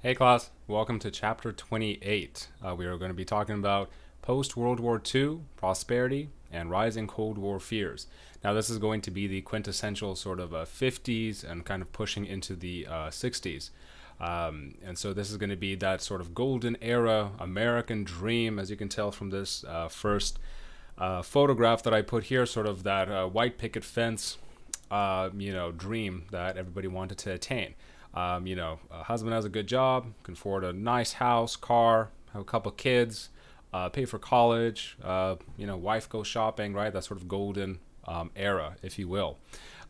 Hey class, welcome to chapter 28. We are going to be talking about post-World War II, prosperity, and rising Cold War fears. Now this is going to be the quintessential sort of 50s and kind of pushing into the 60s. And so this is going to be that sort of golden era American dream, as you can tell from this first photograph that I put here, sort of that white picket fence, dream that everybody wanted to attain. A husband has a good job, can afford a nice house, car, have a couple kids, pay for college, wife goes shopping, right? That sort of golden era, if you will.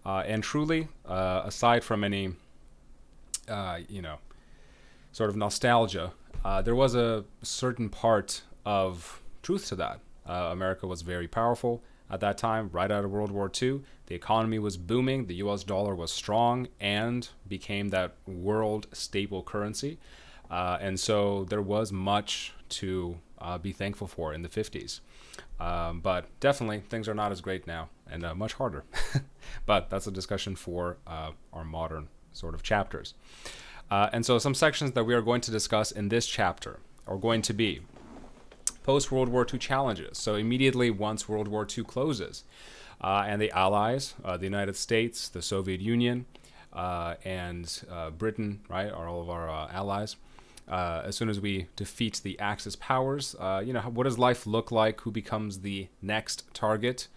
And truly, aside from any, sort of nostalgia, there was a certain part of truth to that. America was very powerful at that time, right out of World War II. The economy was booming, the US dollar was strong, and became that world staple currency. And so there was much to be thankful for in the 50s. But definitely, things are not as great now, and much harder. But that's a discussion for our modern sort of chapters. And so some sections that we are going to discuss in this chapter are going to be post-World War II challenges. So immediately once World War II closes, and the Allies, the United States, the Soviet Union, and Britain, right, are all of our allies. As soon as we defeat the Axis powers, what does life look like? Who becomes the next target,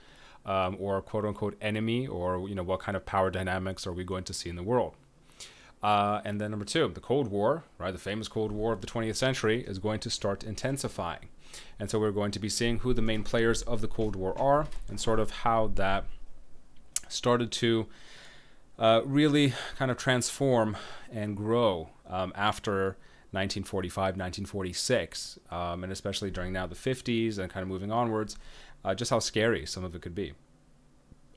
or quote-unquote enemy, or what kind of power dynamics are we going to see in the world? And then number two, the Cold War, right, the famous Cold War of the 20th century, is going to start intensifying. And so we're going to be seeing who the main players of the Cold War are and sort of how that started to really kind of transform and grow after 1945, 1946, and especially during now the 50s and kind of moving onwards, just how scary some of it could be.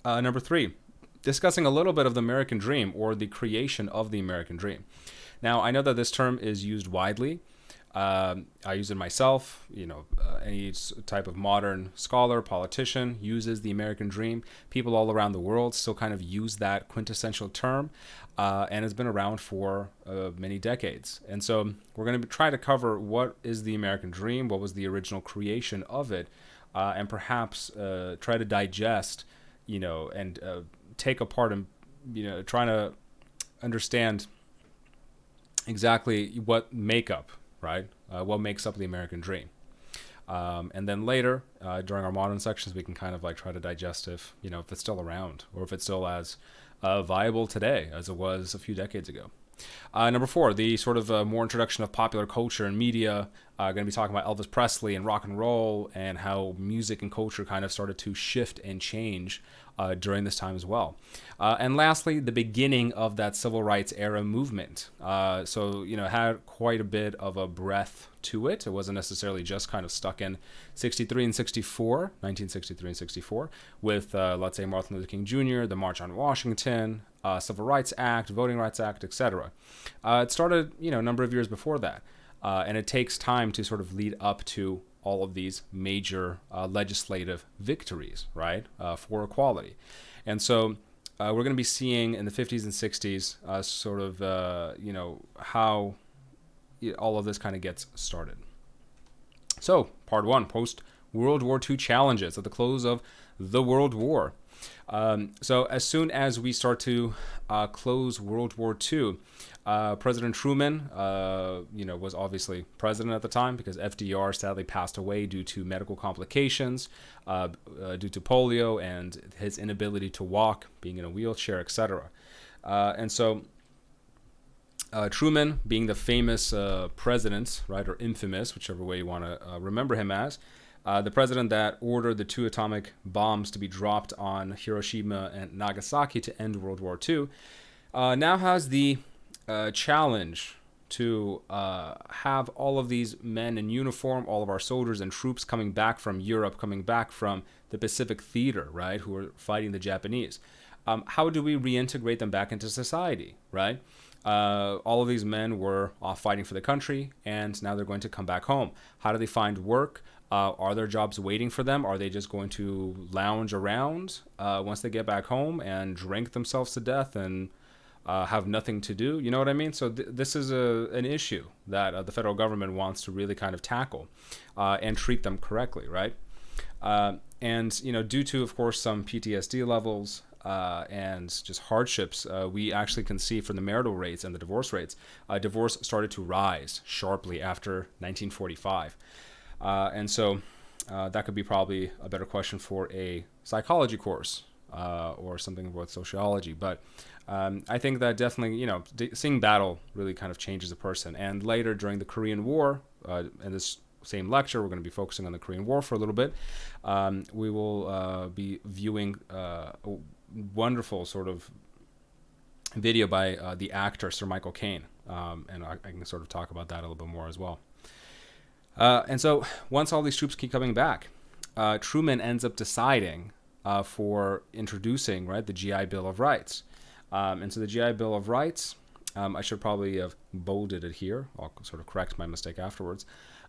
Number three, discussing a little bit of the American dream or the creation of the American dream. Now, I know that this term is used widely. I use it myself. Any type of modern scholar, politician uses the American dream. People all around the world still kind of use that quintessential term, and it's been around for many decades. And so we're going to try to cover what is the American dream, what was the original creation of it, and perhaps try to digest, and take apart and, trying to understand exactly what makeup, right? What makes up the American dream. And then later, during our modern sections, we can kind of like try to digest if it's still around or if it's still as viable today as it was a few decades ago. Number four, the sort of more introduction of popular culture and media. Going to be talking about Elvis Presley and rock and roll and how music and culture kind of started to shift and change during this time as well. And lastly, the beginning of that civil rights era movement. So, it had quite a bit of a breadth to it. It wasn't necessarily just kind of stuck in 63 and 64, 1963 and 64, with, let's say, Martin Luther King Jr., the March on Washington, Civil Rights Act, Voting Rights Act, etc. It started, a number of years before that. And it takes time to sort of lead up to all of these major legislative victories, right, for equality. And so we're going to be seeing in the 50s and 60s sort of, how all of this kind of gets started. So, part one, post-World War II challenges at the close of the World War. So as soon as we start to close World War II, President Truman, was obviously president at the time because FDR sadly passed away due to medical complications, due to polio and his inability to walk, being in a wheelchair, etc. And so Truman, being the famous president, right, or infamous, whichever way you want to remember him as, the president that ordered the 2 atomic bombs to be dropped on Hiroshima and Nagasaki to end World War II, now has the challenge to have all of these men in uniform, all of our soldiers and troops coming back from Europe, coming back from the Pacific Theater, right, who are fighting the Japanese. How do we reintegrate them back into society, right? All of these men were off fighting for the country, and now they're going to come back home. How do they find work? Are there jobs waiting for them? Are they just going to lounge around once they get back home and drink themselves to death and have nothing to do. You know what I mean? So this is an issue that the federal government wants to really kind of tackle and treat them correctly, right? And due to, of course, some PTSD levels and just hardships, we actually can see from the marital rates and the divorce rates, divorce started to rise sharply after 1945. And so that could be probably a better question for a psychology course or something about sociology. But I think that definitely, seeing battle really kind of changes a person. And later during the Korean War, in this same lecture, we're going to be focusing on the Korean War for a little bit. We will be viewing a wonderful sort of video by the actor Sir Michael Caine, and I can sort of talk about that a little bit more as well. And so once all these troops keep coming back, Truman ends up deciding for introducing, right, the GI Bill of Rights. And so the GI Bill of Rights, I should probably have bolded it here. I'll sort of correct my mistake afterwards.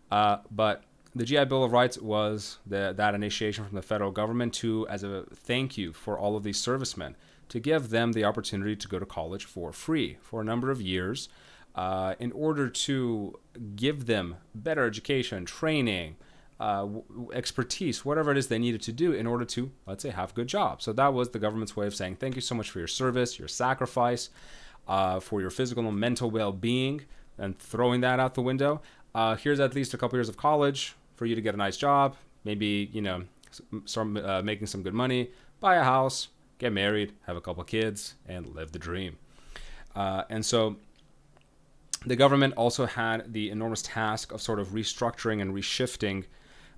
But the GI Bill of Rights was that initiation from the federal government to, as a thank you for all of these servicemen, to give them the opportunity to go to college for free for a number of years in order to give them better education, training, expertise, whatever it is they needed to do in order to, let's say, have a good job. So that was the government's way of saying thank you so much for your service, your sacrifice, for your physical and mental well-being, and throwing that out the window. Here's at least a couple years of college for you to get a nice job, maybe, start making some good money, buy a house, get married, have a couple kids, and live the dream. And so the government also had the enormous task of sort of restructuring and reshifting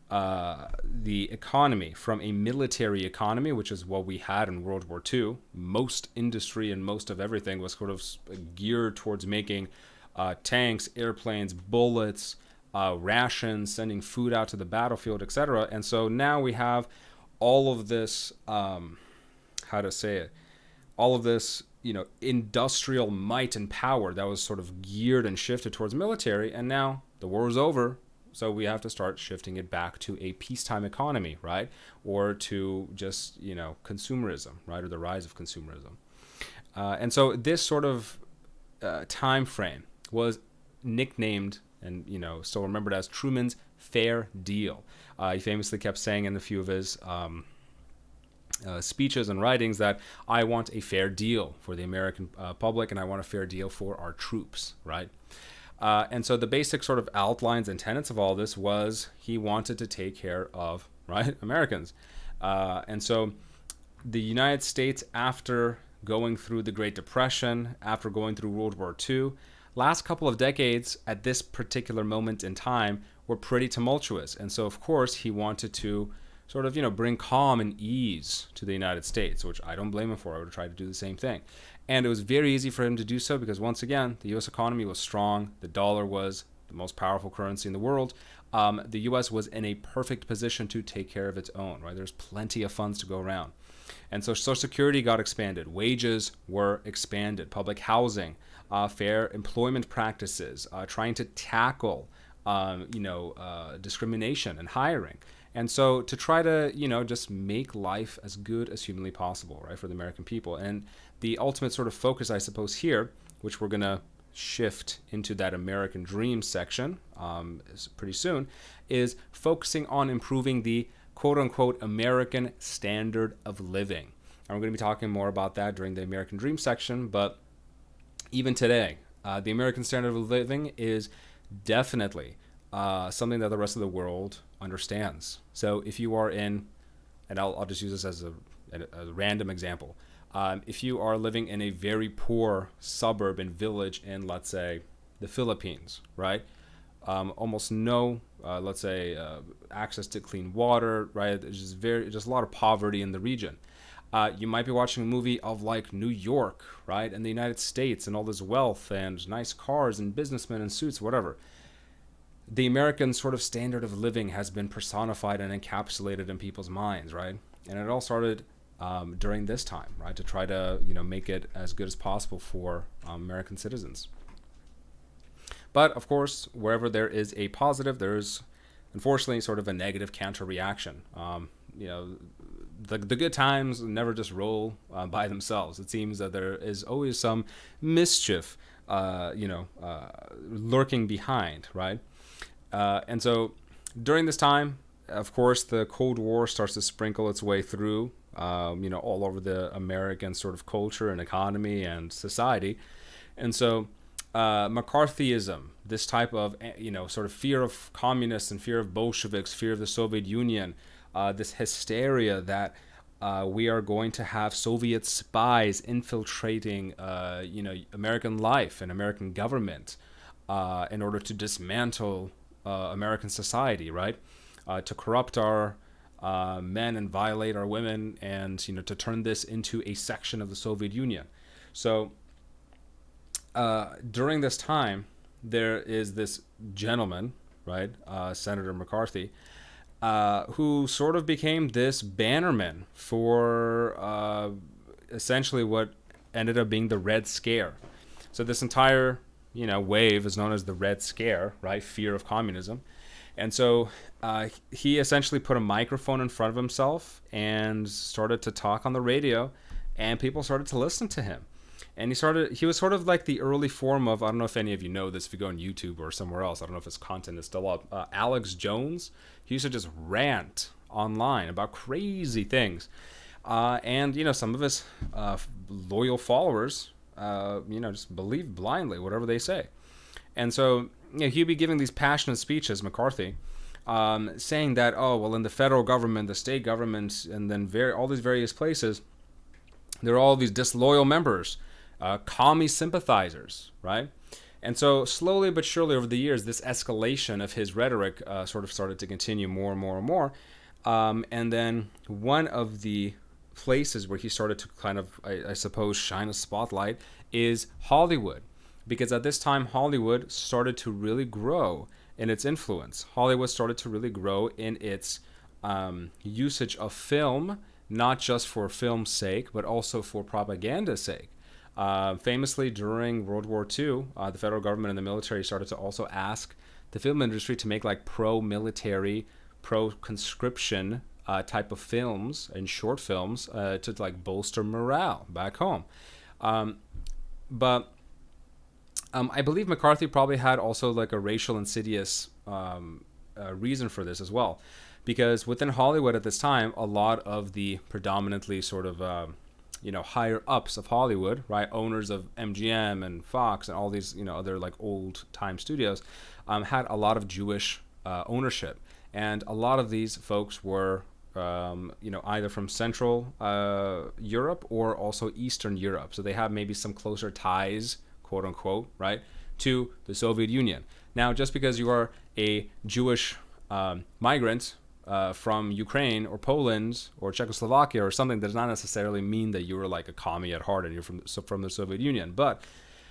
the economy from a military economy, which is what we had in World War II. Most industry and most of everything was sort of geared towards making tanks, airplanes, bullets, rations, sending food out to the battlefield, etc. And so now we have all of this, all of this, industrial might and power that was sort of geared and shifted towards military. And now the war is over, so we have to start shifting it back to a peacetime economy, right? Or to just, consumerism, right? Or the rise of consumerism. And so this sort of time frame was nicknamed and still remembered as Truman's Fair Deal. He famously kept saying in a few of his speeches and writings that I want a fair deal for the American public, and I want a fair deal for our troops, right? And so the basic sort of outlines and tenets of all this was he wanted to take care of, right, Americans. And so the United States, after going through the Great Depression, after going through World War II, last couple of decades at this particular moment in time were pretty tumultuous. And so, of course, he wanted to sort of, bring calm and ease to the United States, which I don't blame him for. I would try to do the same thing. And it was very easy for him to do so because, once again, the U.S. economy was strong. The dollar was the most powerful currency in the world. The U.S. was in a perfect position to take care of its own, right? There's plenty of funds to go around. And so Social Security got expanded. Wages were expanded. Public housing, fair employment practices, trying to tackle, discrimination and hiring. And so to try to, just make life as good as humanly possible, right, for the American people. And the ultimate sort of focus, I suppose, here, which we're going to shift into that American Dream section pretty soon, is focusing on improving the quote-unquote American standard of living. And we're going to be talking more about that during the American Dream section, but even today, the American standard of living is definitely something that the rest of the world understands. So if you are in, and I'll just use this as a random example, if you are living in a very poor suburb and village in, let's say, the Philippines, right? Almost no, access to clean water, right? There's just a lot of poverty in the region. You might be watching a movie of like New York, right? And the United States and all this wealth and nice cars and businessmen in suits, whatever. The American sort of standard of living has been personified and encapsulated in people's minds, right? And it all started during this time, right? To try to, make it as good as possible for American citizens. But of course, wherever there is a positive, there's unfortunately sort of a negative counter reaction. the good times never just roll by themselves. It seems that there is always some mischief, lurking behind, right? And so during this time, of course, the Cold War starts to sprinkle its way through, all over the American sort of culture and economy and society. And so McCarthyism, this type of, sort of fear of communists and fear of Bolsheviks, fear of the Soviet Union, this hysteria that we are going to have Soviet spies infiltrating, American life and American government in order to dismantle American society, right? To corrupt our men and violate our women, and to turn this into a section of the Soviet Union. So during this time, there is this gentleman, right, Senator McCarthy, who sort of became this bannerman for essentially what ended up being the Red Scare. So this entire wave is known as the Red Scare, right? Fear of communism. And so he essentially put a microphone in front of himself and started to talk on the radio, and people started to listen to him. And he was sort of like the early form of, I don't know if any of you know this, if you go on YouTube or somewhere else, I don't know if his content is still up, Alex Jones. He used to just rant online about crazy things. And some of his loyal followers, just believe blindly whatever they say. And so he'd be giving these passionate speeches, McCarthy, saying that, in the federal government, the state government, and then all these various places, there are all these disloyal members, commie sympathizers, right? And so slowly but surely over the years, this escalation of his rhetoric sort of started to continue more and more and more. And then one of the places where he started to kind of, I suppose, shine a spotlight is Hollywood. Because at this time, Hollywood started to really grow in its influence. Hollywood started to really grow in its usage of film, not just for film's sake, but also for propaganda's sake. Famously, during World War II, the federal government and the military started to also ask the film industry to make like pro-military, pro-conscription type of films and short films to like bolster morale back home. But I believe McCarthy probably had also like a racial insidious reason for this as well, because within Hollywood at this time, a lot of the predominantly sort of higher ups of Hollywood, right, owners of MGM and Fox and all these other like old time studios, had a lot of Jewish ownership, and a lot of these folks were either from Central Europe or also Eastern Europe, so they have maybe some closer ties, quote unquote, right, to the Soviet Union. Now, just because you are a Jewish migrant from Ukraine or Poland or Czechoslovakia or something, does not necessarily mean that you were like a commie at heart and you're from the Soviet Union. But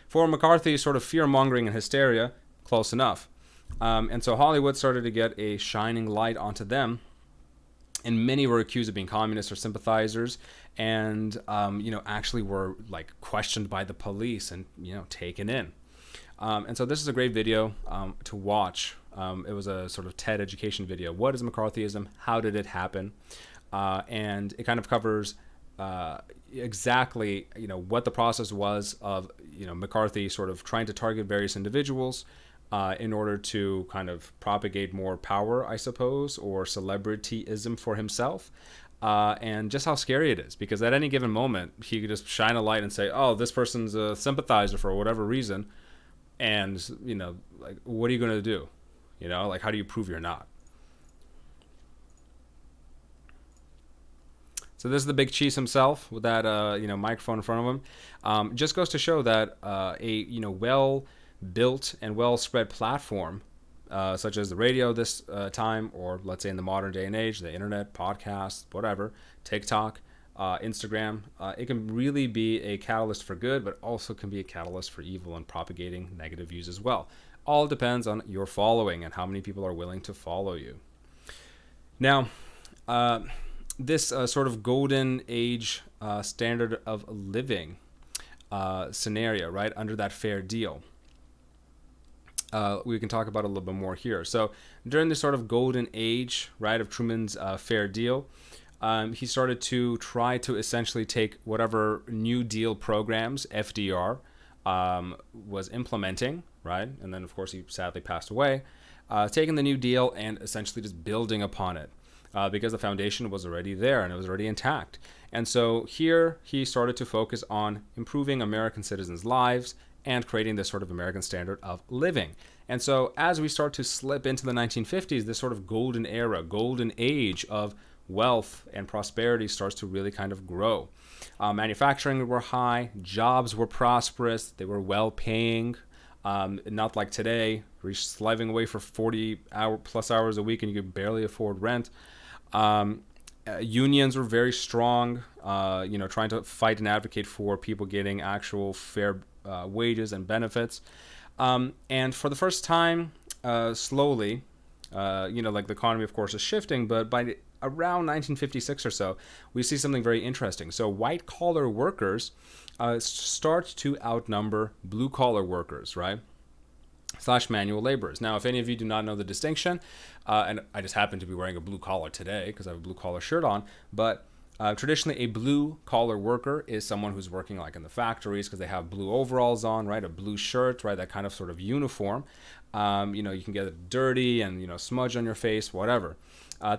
for McCarthy, sort of fear-mongering and hysteria, close enough. And so Hollywood started to get a shining light onto them, and many were accused of being communists or sympathizers, and actually were like questioned by the police and taken in. And so this is a great video to watch. It was a sort of TED education video. What is McCarthyism? How did it happen? And it kind of covers exactly what the process was of McCarthy sort of trying to target various individuals in order to kind of propagate more power, I suppose, or celebrityism for himself. And just how scary it is, because at any given moment, he could just shine a light and say, oh, this person's a sympathizer for whatever reason. And, like, what are you going to do? Like, how do you prove you're not? So this is the big cheese himself with that, microphone in front of him. Just goes to show that a, well-built and well-spread platform, such as the radio this time, or let's say in the modern day and age, the internet, podcasts, whatever, TikTok, Instagram, it can really be a catalyst for good, but also can be a catalyst for evil and propagating negative views as well. All depends on your following and how many people are willing to follow you. Now, this sort of golden age standard of living scenario, right, under that fair deal, we can talk about a little bit more here. So during this sort of golden age, right, of Truman's fair deal, he started to try to essentially take whatever New Deal programs FDR was implementing, right? And then, of course, he sadly passed away, taking the New Deal and essentially just building upon it. Because the foundation was already there and it was already intact. And so here he started to focus on improving American citizens' lives and creating this sort of American standard of living. And so as we start to slip into the 1950s, this sort of golden era, golden age of wealth and prosperity starts to really kind of grow. Manufacturing were high, jobs were prosperous, they were well-paying. Not like today, we're slaving away for 40 plus hours a week and you can barely afford rent. Unions were very strong, trying to fight and advocate for people getting actual fair wages and benefits. And for the first time, slowly, like the economy, of course, is shifting, but by around 1956 or so, we see something very interesting. So white-collar workers start to outnumber blue-collar workers, right? / manual laborers. Now, if any of you do not know the distinction, and I just happen to be wearing a blue collar today because I have a blue collar shirt on, but traditionally a blue collar worker is someone who's working like in the factories because they have blue overalls on, right? A blue shirt, right? That kind of sort of uniform. You can get it dirty and, smudge on your face, whatever.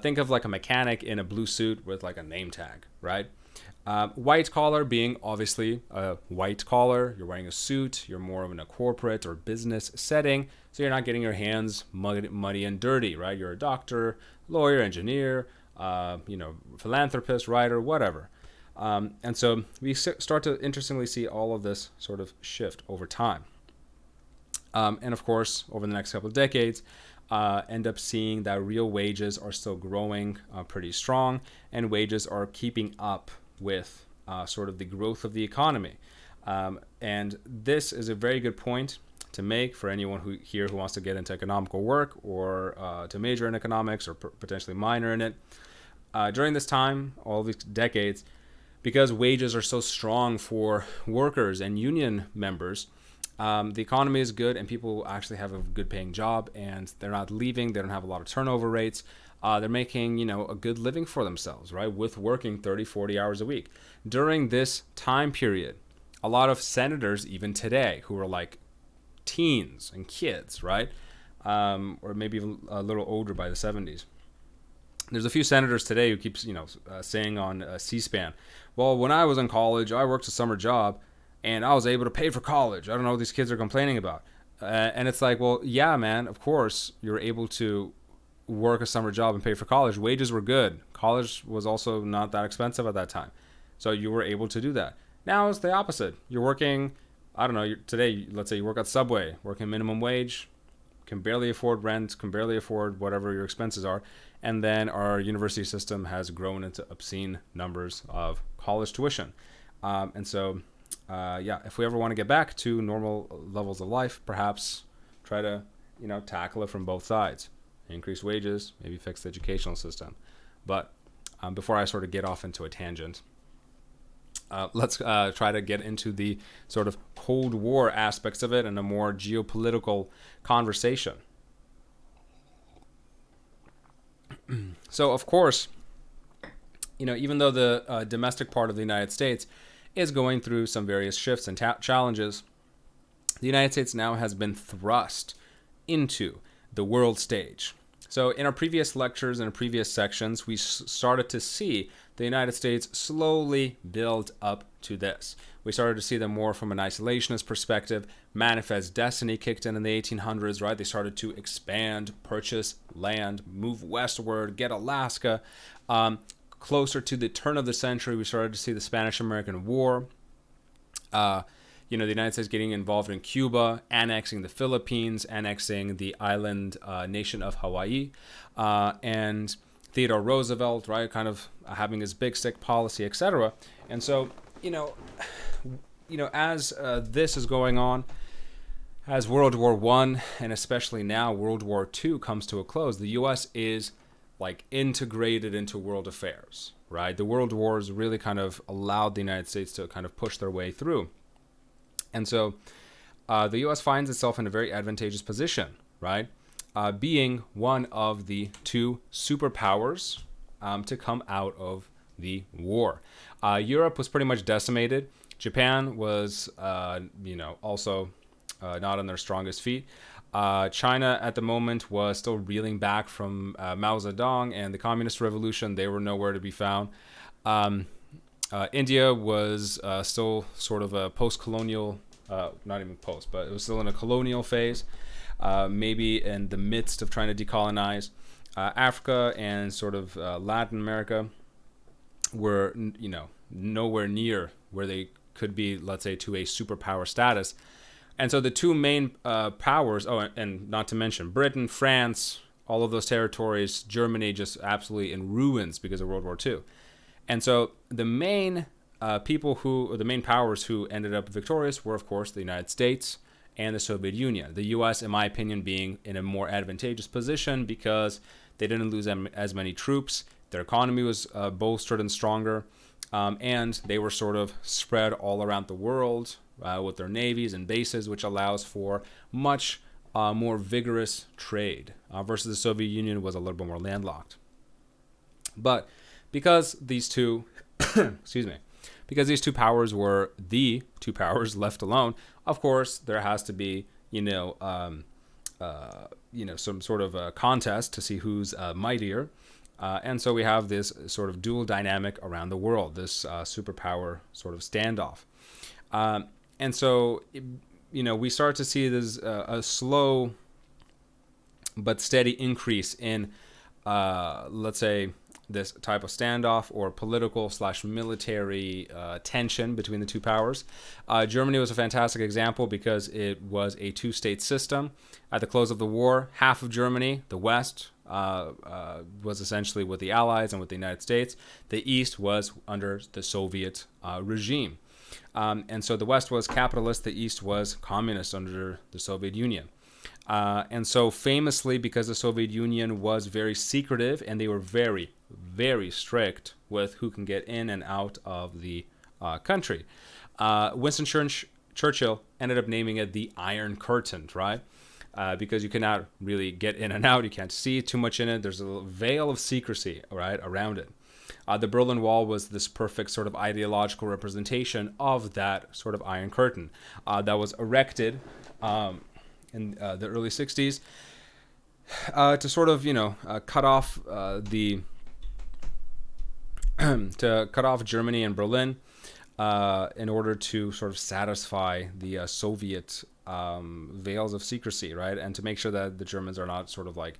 Think of like a mechanic in a blue suit with like a name tag, right? White collar being obviously a white collar, you're wearing a suit, you're more of in a corporate or business setting, so you're not getting your hands muddy and dirty, right? You're a doctor, lawyer, engineer, philanthropist, writer, whatever. And so we start to interestingly see all of this sort of shift over time. And of course, over the next couple of decades, end up seeing that real wages are still growing pretty strong, and wages are keeping up with sort of the growth of the economy. And this is a very good point to make for anyone who wants to get into economical work or to major in economics or potentially minor in it. During this time, all these decades, because wages are so strong for workers and union members, the economy is good and people actually have a good paying job and they're not leaving. They don't have a lot of turnover rates. They're making, a good living for themselves, right? With working 30, 40 hours a week. During this time period, a lot of senators, even today, who are like teens and kids, right? Or maybe even a little older by the 70s. There's a few senators today who keeps, saying on C-SPAN, well, when I was in college, I worked a summer job and I was able to pay for college. I don't know what these kids are complaining about. And it's like, well, yeah, man, of course you're able to work a summer job and pay for college. Wages were good. College was also not that expensive at that time. So you were able to do that. Now it's the opposite. You're working, today, let's say you work at Subway, working minimum wage, can barely afford rent, can barely afford whatever your expenses are. And then our university system has grown into obscene numbers of college tuition. If we ever want to get back to normal levels of life, perhaps try to, tackle it from both sides. Increase wages, maybe fix the educational system. But before I sort of get off into a tangent, let's try to get into the sort of Cold War aspects of it and a more geopolitical conversation. So, of course, even though the domestic part of the United States is going through some various shifts and challenges, the United States now has been thrust into the world stage. So in our previous lectures and previous sections, we started to see the United States slowly build up to this. We started to see them more from an isolationist perspective. Manifest destiny kicked in the 1800s, right? They started to expand, purchase land, move westward, get Alaska. Closer to the turn of the century, we started to see the Spanish-American War. The United States getting involved in Cuba, annexing the Philippines, annexing the island nation of Hawaii, and Theodore Roosevelt, right, kind of having his big stick policy, etc. And so, as this is going on, as World War I and especially now World War II comes to a close, the U.S. is like integrated into world affairs, right? The world wars really kind of allowed the United States to kind of push their way through. And so the U.S. finds itself in a very advantageous position, right? Being one of the two superpowers to come out of the war. Europe was pretty much decimated. Japan was, also not on their strongest feet. China at the moment was still reeling back from Mao Zedong and the Communist Revolution. They were nowhere to be found. India was still sort of a post-colonial, not even post, but it was still in a colonial phase, maybe in the midst of trying to decolonize. Africa and sort of Latin America were, nowhere near where they could be, let's say, to a superpower status. And so the two main powers, and not to mention Britain, France, all of those territories, Germany just absolutely in ruins because of World War II. And so the main the main powers who ended up victorious were, of course, the United States and the Soviet Union. The U.S., in my opinion, being in a more advantageous position because they didn't lose as many troops. Their economy was bolstered and stronger. And they were sort of spread all around the world with their navies and bases, which allows for much more vigorous trade versus the Soviet Union was a little bit more landlocked. But because these two, because these two powers were the two powers left alone, of course, there has to be, some sort of a contest to see who's mightier. And so we have this sort of dual dynamic around the world, this superpower sort of standoff. And so, we start to see this a slow but steady increase in, let's say, this type of standoff or political/military tension between the two powers. Germany was a fantastic example because it was a two-state system. At the close of the war, half of Germany, the West, was essentially with the Allies and with the United States. The East was under the Soviet regime. And so the West was capitalist, the East was communist under the Soviet Union. And so famously, because the Soviet Union was very secretive and they were very, very strict with who can get in and out of the country, Winston Churchill ended up naming it the Iron Curtain, right? Because you cannot really get in and out. You can't see too much in it. There's a veil of secrecy, right, around it. The Berlin Wall was this perfect sort of ideological representation of that sort of Iron Curtain that was erected in the early 60s to sort of, cut off to cut off Germany and Berlin in order to sort of satisfy the Soviet veils of secrecy, right? And to make sure that the Germans are not sort of like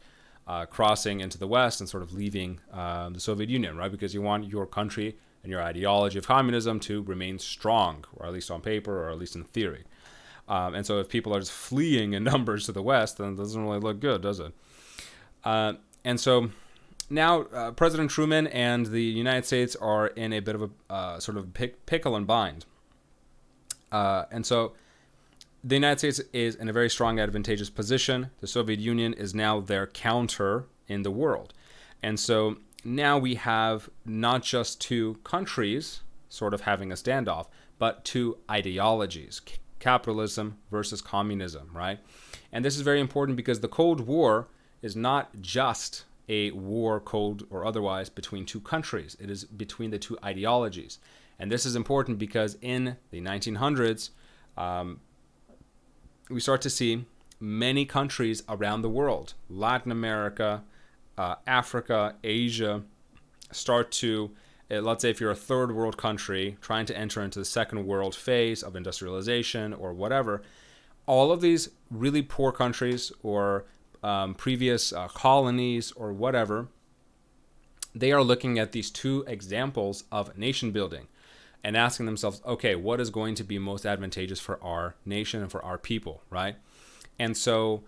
crossing into the West and sort of leaving the Soviet Union, right? Because you want your country and your ideology of communism to remain strong, or at least on paper, or at least in theory. And so if people are just fleeing in numbers to the West, then it doesn't really look good, does it? And so now President Truman and the United States are in a bit of a sort of pickle and bind. And so the United States is in a very strong, advantageous position. The Soviet Union is now their counter in the world. And so now we have not just two countries sort of having a standoff, but two ideologies, capitalism versus communism, right? And this is very important because the Cold War is not just a war, cold or otherwise, between two countries. It is between the two ideologies. And this is important because in the 1900s, we start to see many countries around the world, Latin America, Africa, Asia, start to, let's say if you're a third world country trying to enter into the second world phase of industrialization or whatever, all of these really poor countries or previous colonies or whatever, they are looking at these two examples of nation building and asking themselves, okay, what is going to be most advantageous for our nation and for our people, right? And so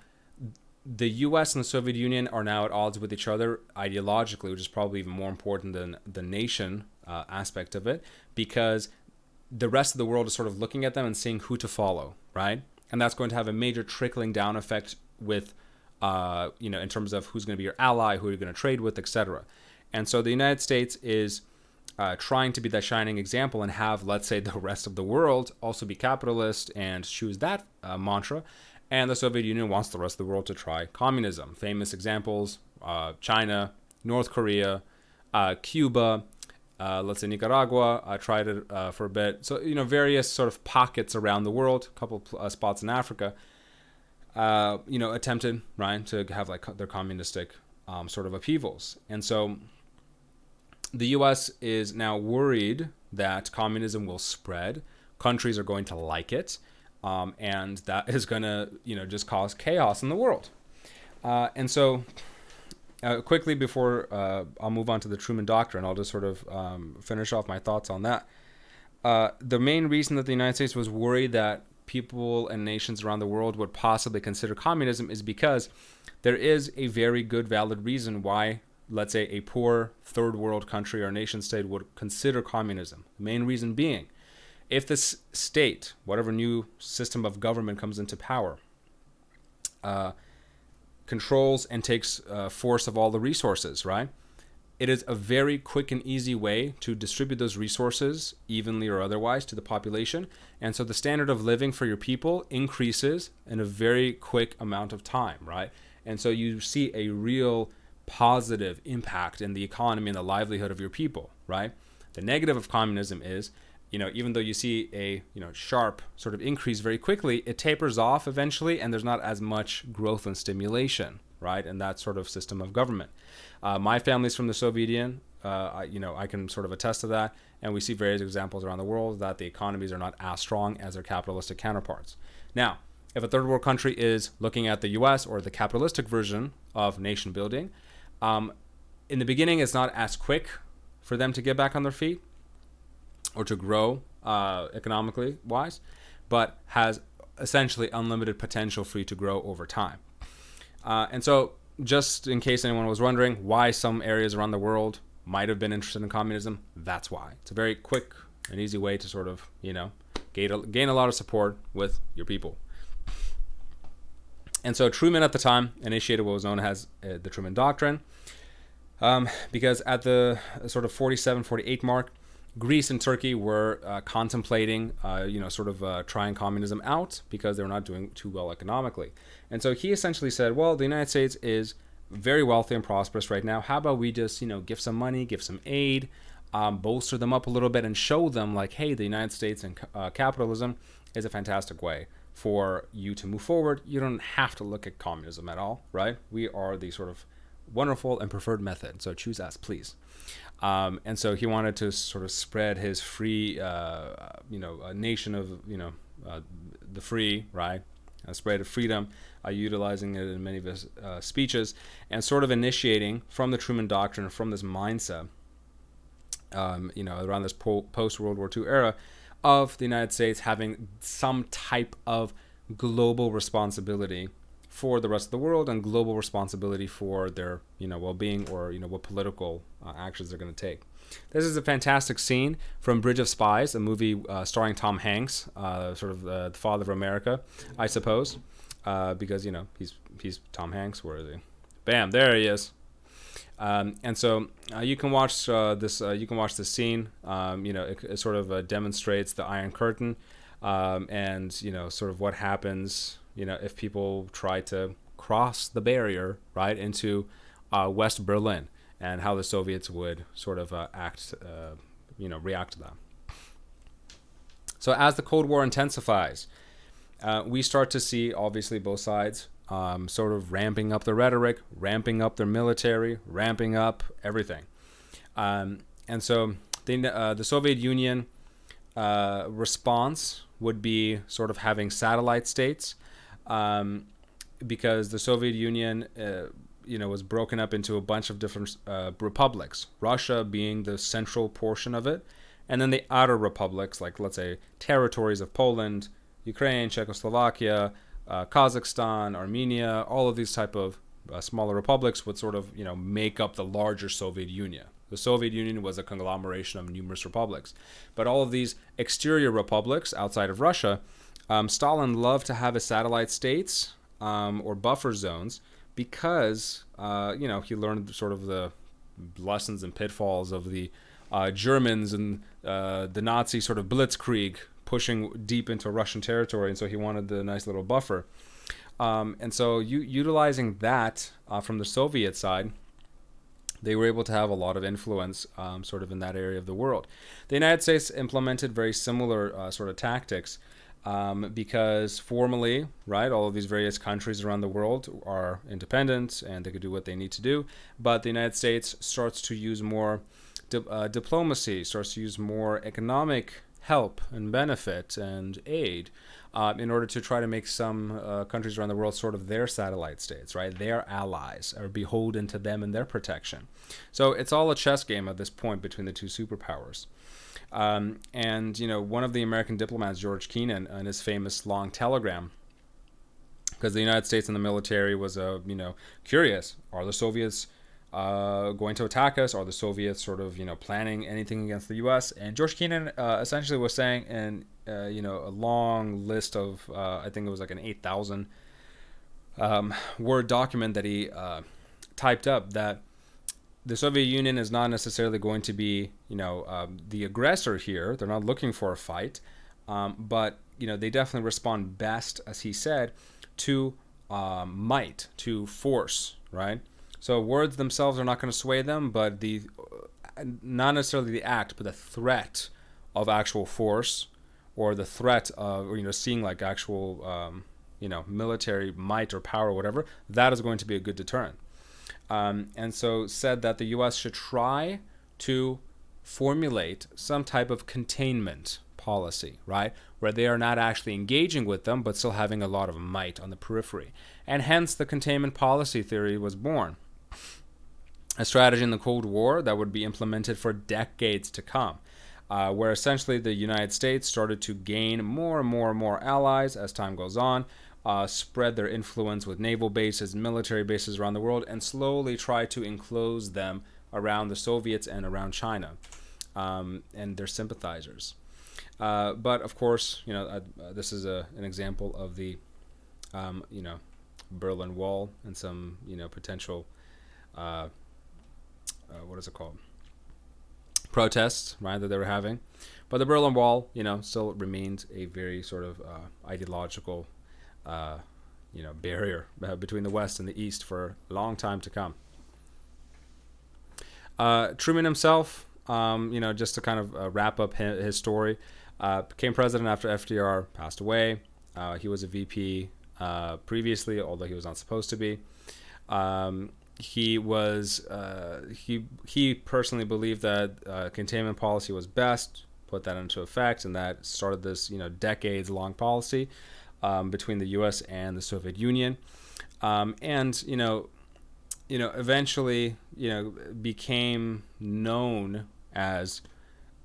the U.S. and the Soviet Union are now at odds with each other ideologically, which is probably even more important than the nation aspect of it, because the rest of the world is sort of looking at them and seeing who to follow, right? And that's going to have a major trickling down effect with, in terms of who's going to be your ally, who you're going to trade with, etc. And so the United States is trying to be that shining example and have, let's say, the rest of the world also be capitalist and choose that mantra. And the Soviet Union wants the rest of the world to try communism. Famous examples, China, North Korea, Cuba, Let's say Nicaragua tried it for a bit. So, various sort of pockets around the world, a couple spots in Africa, attempted, right, to have like their communistic sort of upheavals. And so the U.S. is now worried that communism will spread. Countries are going to like it. And that is going to, just cause chaos in the world. And so quickly before I'll move on to the Truman Doctrine, I'll just sort of finish off my thoughts on that. The main reason that the United States was worried that people and nations around the world would possibly consider communism is because there is a very good, valid reason why, let's say, a poor third world country or nation state would consider communism. The main reason being, if this state, whatever new system of government comes into power, controls and takes force of all the resources, right? It is a very quick and easy way to distribute those resources evenly or otherwise to the population. And so the standard of living for your people increases in a very quick amount of time, right? And so you see a real positive impact in the economy and the livelihood of your people, right? The negative of communism is, even though you see a sharp sort of increase very quickly, it tapers off eventually, and there's not as much growth and stimulation, right, in that sort of system of government. My family's from the Soviet Union. I can sort of attest to that, and we see various examples around the world that the economies are not as strong as their capitalistic counterparts. Now, if a third world country is looking at the U.S. or the capitalistic version of nation building, in the beginning, it's not as quick for them to get back on their feet or to grow economically wise, but has essentially unlimited potential for you to grow over time. And so just in case anyone was wondering why some areas around the world might have been interested in communism, that's why. It's a very quick and easy way to sort of, gain a lot of support with your people. And so Truman at the time initiated what was known as the Truman Doctrine, because at the sort of 47, 48 mark, Greece and Turkey were contemplating, trying communism out because they were not doing too well economically. And so he essentially said, well, the United States is very wealthy and prosperous right now. How about we just, give some money, give some aid, bolster them up a little bit and show them like, hey, the United States and capitalism is a fantastic way for you to move forward. You don't have to look at communism at all, right? We are the sort of wonderful and preferred method. So choose us, please. And so he wanted to sort of spread his free, a nation of, the free, right? A spread of freedom, utilizing it in many of his speeches, and sort of initiating from the Truman Doctrine, from this mindset, around this post-World War II era of the United States having some type of global responsibility for the rest of the world and global responsibility for their, well-being or, what political actions they're going to take. This is a fantastic scene from Bridge of Spies, a movie starring Tom Hanks, sort of the father of America, I suppose, because, he's Tom Hanks. Where is he? Bam, there he is. And so you can watch this. You can watch this scene. It sort of demonstrates the Iron Curtain, and sort of what happens. If people try to cross the barrier, right, into West Berlin, and how the Soviets would sort of react to that. So as the Cold War intensifies, we start to see, obviously, both sides sort of ramping up their rhetoric, ramping up their military, ramping up everything. And so the Soviet Union response would be sort of having satellite states, because the Soviet Union, was broken up into a bunch of different republics, Russia being the central portion of it, and then the outer republics, like, let's say, territories of Poland, Ukraine, Czechoslovakia, Kazakhstan, Armenia, all of these type of smaller republics would sort of, make up the larger Soviet Union. The Soviet Union was a conglomeration of numerous republics. But all of these exterior republics outside of Russia, Stalin loved to have his satellite states or buffer zones because, he learned sort of the lessons and pitfalls of the Germans and the Nazi sort of blitzkrieg pushing deep into Russian territory, and so he wanted the nice little buffer. And so utilizing that from the Soviet side, they were able to have a lot of influence sort of in that area of the world. The United States implemented very similar sort of tactics because formally, right, all of these various countries around the world are independent and they could do what they need to do. But the United States starts to use more diplomacy, starts to use more economic help and benefit and aid in order to try to make some countries around the world sort of their satellite states, right? Their allies are beholden to them and their protection. So it's all a chess game at this point between the two superpowers. And, you know, one of the American diplomats, George Kennan, in his famous long telegram, because the United States and the military was, you know, curious, are the Soviets going to attack us? Are the Soviets sort of, you know, planning anything against the U.S.? And George Kennan essentially was saying in, you know, a long list of, I think it was like an 8,000 word document that he typed up, that the Soviet Union is not necessarily going to be, you know, the aggressor here. They're not looking for a fight, but, you know, they definitely respond best, as he said, to might, to force, right? So words themselves are not going to sway them, but the not necessarily the act, but the threat of actual force, or the threat of, you know, seeing like actual, you know, military might or power or whatever, that is going to be a good deterrent. And so said that the U.S. should try to formulate some type of containment policy, right, where they are not actually engaging with them, but still having a lot of might on the periphery. And hence the containment policy theory was born. A strategy in the Cold War that would be implemented for decades to come, where essentially the United States started to gain more and more and more allies as time goes on, spread their influence with naval bases, military bases around the world, and slowly try to enclose them around the Soviets and around China and their sympathizers. But of course, you know, this is an example of the, you know, Berlin Wall and some, you know, potential what is it called? Protests, right, that they were having. But the Berlin Wall, you know, still remained a very sort of ideological, you know, barrier between the West and the East for a long time to come. Truman himself, you know, just to kind of wrap up his story, became president after FDR passed away. He was a VP previously, although he was not supposed to be. He was he personally believed that containment policy was best, put that into effect, and that started this, you know, decades-long policy between the U.S. and the Soviet Union, and you know, eventually, you know, became known as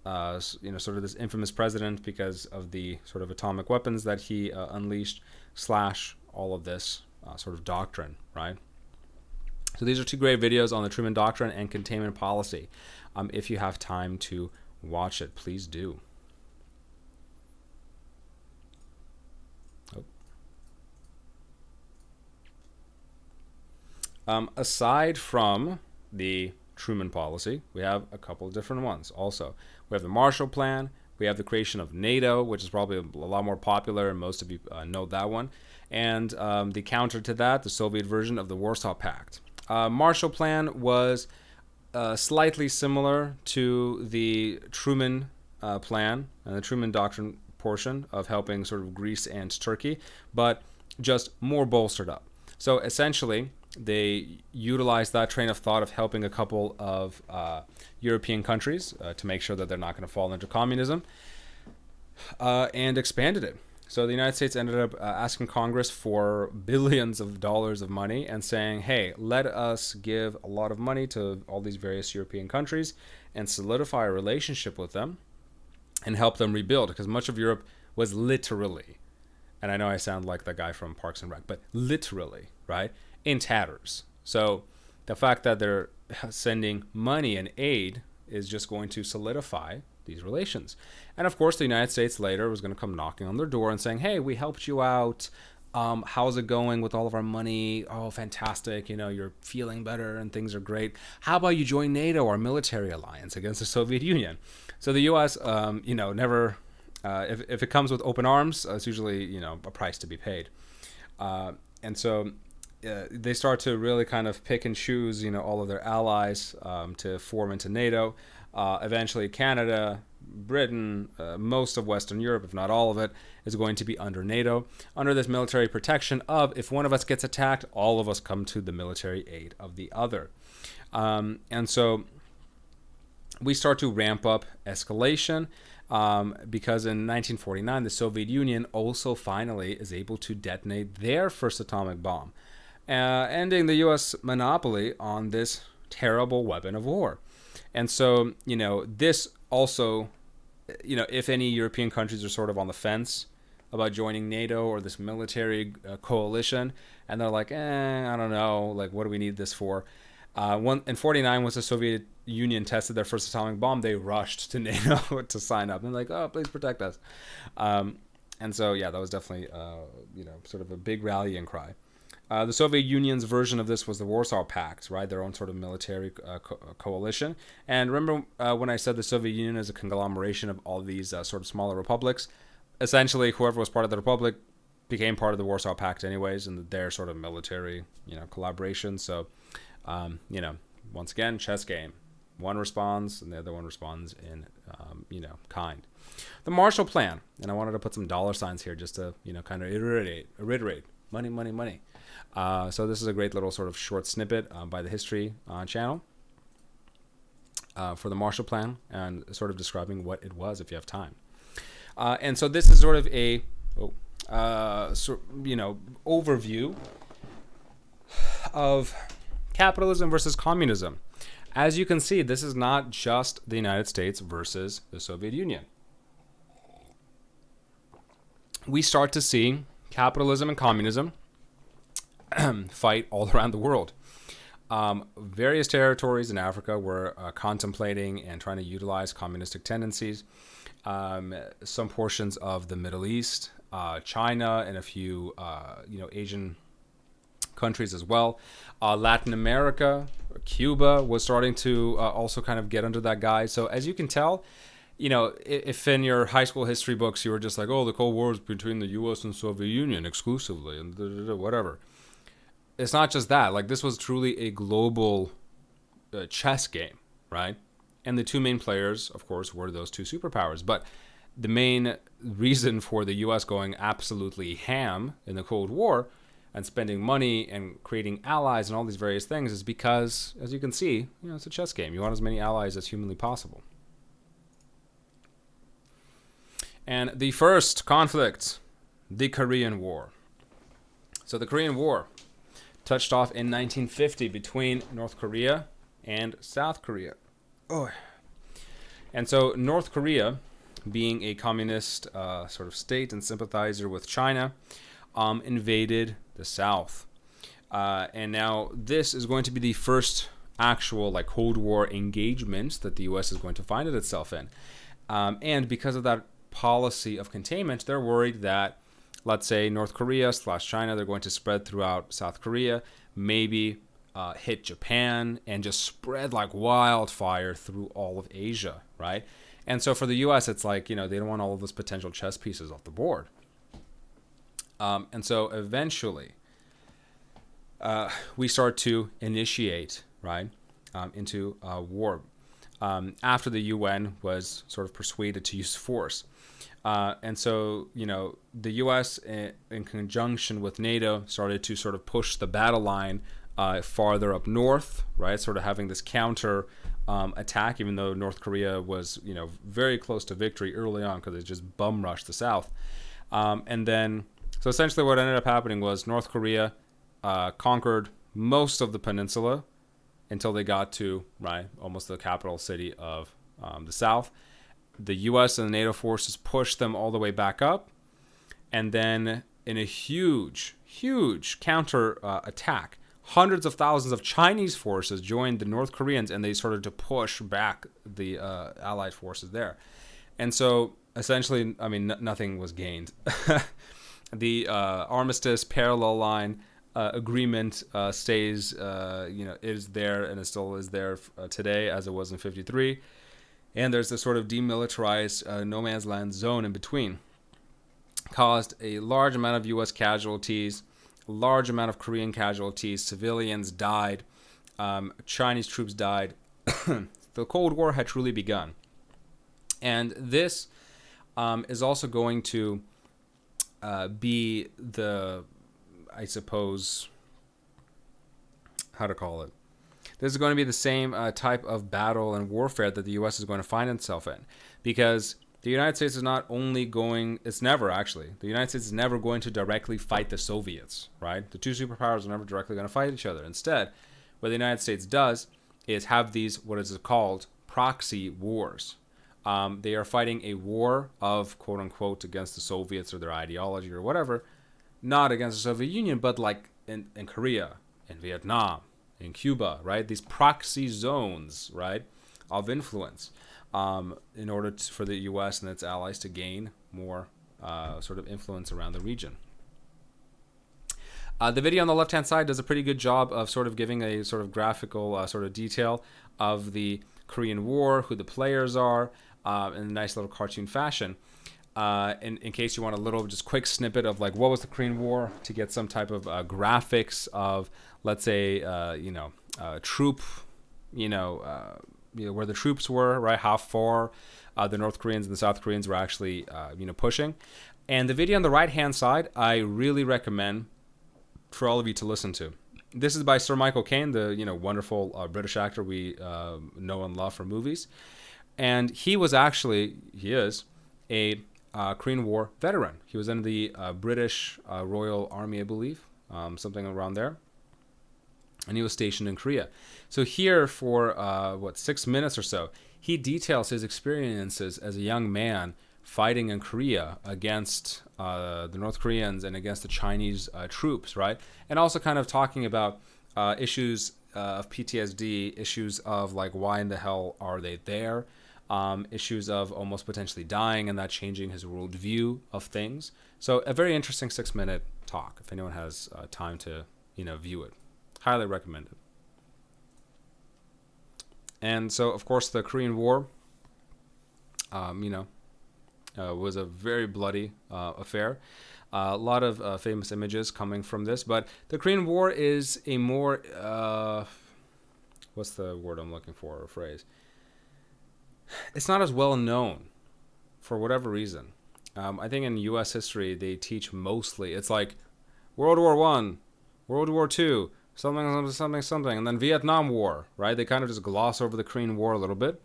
you know, sort of this infamous president because of the sort of atomic weapons that he unleashed, / all of this sort of doctrine, right? So these are two great videos on the Truman Doctrine and containment policy. If you have time to watch it, please do. Aside from the Truman policy, we have a couple of different ones also. We have the Marshall Plan. We have the creation of NATO, which is probably a lot more popular, and most of you know that one. And the counter to that, the Soviet version of the Warsaw Pact. Marshall Plan was slightly similar to the Truman Plan and the Truman Doctrine portion of helping sort of Greece and Turkey, but just more bolstered up. So essentially, they utilized that train of thought of helping a couple of European countries to make sure that they're not going to fall into communism, and expanded it. So the United States ended up asking Congress for billions of dollars of money and saying, hey, let us give a lot of money to all these various European countries and solidify a relationship with them and help them rebuild, because much of Europe was literally, and I know I sound like the guy from Parks and Rec, but literally, right, in tatters. So the fact that they're sending money and aid is just going to solidify these relations. And of course, the United States later was going to come knocking on their door and saying, hey, we helped you out. How's it going with all of our money? Oh, fantastic. You know, you're feeling better and things are great. How about you join NATO, our military alliance against the Soviet Union? So the U.S., you know, never, if it comes with open arms, it's usually, you know, a price to be paid. And so they start to really kind of pick and choose, all of their allies to form into NATO. Eventually, Canada, Britain, most of Western Europe, if not all of it, is going to be under NATO, under this military protection of if one of us gets attacked, all of us come to the military aid of the other. And so we start to ramp up escalation because in 1949, the Soviet Union also finally is able to detonate their first atomic bomb, ending the U.S. monopoly on this terrible weapon of war. And so, this also, if any European countries are sort of on the fence about joining NATO or this military coalition, and they're like, I don't know, like, what do we need this for? In 49, once the Soviet Union tested their first atomic bomb, they rushed to NATO to sign up. And like, oh, please protect us. And so, yeah, that was definitely, sort of a big rallying cry. The Soviet Union's version of this was the Warsaw Pact, right? Their own sort of military coalition. And remember when I said the Soviet Union is a conglomeration of all these sort of smaller republics? Essentially, whoever was part of the republic became part of the Warsaw Pact anyways, and their sort of military, collaboration. So, once again, chess game. One responds, and the other one responds in, kind. The Marshall Plan, and I wanted to put some dollar signs here just to, kind of reiterate. Money, money, money. So this is a great little sort of short snippet by the History channel for the Marshall Plan and sort of describing what it was if you have time. And so this is sort of a, overview of capitalism versus communism. As you can see, this is not just the United States versus the Soviet Union. We start to see capitalism and communism fight all around the world. Various territories in Africa were contemplating and trying to utilize communistic tendencies. Some portions of the Middle East, China, and a few Asian countries as well. Latin America, Cuba was starting to also kind of get under that guise. So as you can tell, if in your high school history books you were just like, oh, the Cold War is between the U.S. and Soviet Union exclusively, and whatever. It's not just that. Like, this was truly a global chess game, right? And the two main players, of course, were those two superpowers. But the main reason for the U.S. going absolutely ham in the Cold War and spending money and creating allies and all these various things is because, as you can see, it's a chess game. You want as many allies as humanly possible. And the first conflict, the Korean War. So the Korean War touched off in 1950 between North Korea and South Korea. Oh. And so North Korea, being a communist sort of state and sympathizer with China, invaded the South. And now this is going to be the first actual Cold War engagement that the U.S. is going to find itself in. And because of that policy of containment, they're worried that, let's say, North Korea / China, they're going to spread throughout South Korea, maybe hit Japan, and just spread like wildfire through all of Asia, right? And so for the U.S., it's like, they don't want all of those potential chess pieces off the board. And so eventually, we start to initiate, right, into war after the UN was sort of persuaded to use force. And so, the U.S. in conjunction with NATO started to sort of push the battle line farther up north, right? Sort of having this counter attack, even though North Korea was, very close to victory early on because it just bum rushed the South. And then, so essentially what ended up happening was North Korea conquered most of the peninsula until they got to, right, almost the capital city of the South. The U.S. and the NATO forces pushed them all the way back up. And then in a huge, huge counter attack, hundreds of thousands of Chinese forces joined the North Koreans, and they started to push back the Allied forces there. And so essentially, nothing was gained. The armistice parallel line agreement stays, is there, and it still is there today as it was in 1953. And there's this sort of demilitarized no man's land zone in between. Caused a large amount of U.S. casualties, large amount of Korean casualties. Civilians died. Chinese troops died. The Cold War had truly begun. And this is also going to be the, I suppose, how to call it. This is going to be the same type of battle and warfare that the U.S. is going to find itself in. Because the United States is not only going, it's never actually, the United States is never going to directly fight the Soviets, right? The two superpowers are never directly going to fight each other. Instead, what the United States does is have these, what is it called, proxy wars. They are fighting a war of, quote unquote, against the Soviets or their ideology or whatever, not against the Soviet Union, but like in Korea, in Vietnam, in Cuba, right? These proxy zones, right, of influence in order for the U.S. and its allies to gain more sort of influence around the region. The video on the left-hand side does a pretty good job of sort of giving a sort of graphical sort of detail of the Korean War, who the players are, in a nice little cartoon fashion. In case you want a little just quick snippet of like what was the Korean War, to get some type of graphics of, let's say, troop, where the troops were, right? How far the North Koreans and the South Koreans were actually, pushing. And the video on the right-hand side, I really recommend for all of you to listen to. This is by Sir Michael Caine, the wonderful British actor we know and love from movies. And he is a Korean War veteran. He was in the British Royal Army, I believe, something around there. And he was stationed in Korea. So here for, 6 minutes or so, he details his experiences as a young man fighting in Korea against the North Koreans and against the Chinese troops, right? And also kind of talking about issues of PTSD, issues of like, why in the hell are they there? Issues of almost potentially dying and that changing his worldview of things. So a very interesting 6-minute talk, if anyone has time to, view it. Highly recommend it. And so, of course, the Korean War, was a very bloody affair. A lot of famous images coming from this. But the Korean War is a more, what's the word I'm looking for, or phrase? It's not as well known for whatever reason. I think in U.S. history, they teach mostly, it's like World War I, World War II, something, and then Vietnam War, right? They kind of just gloss over the Korean War a little bit.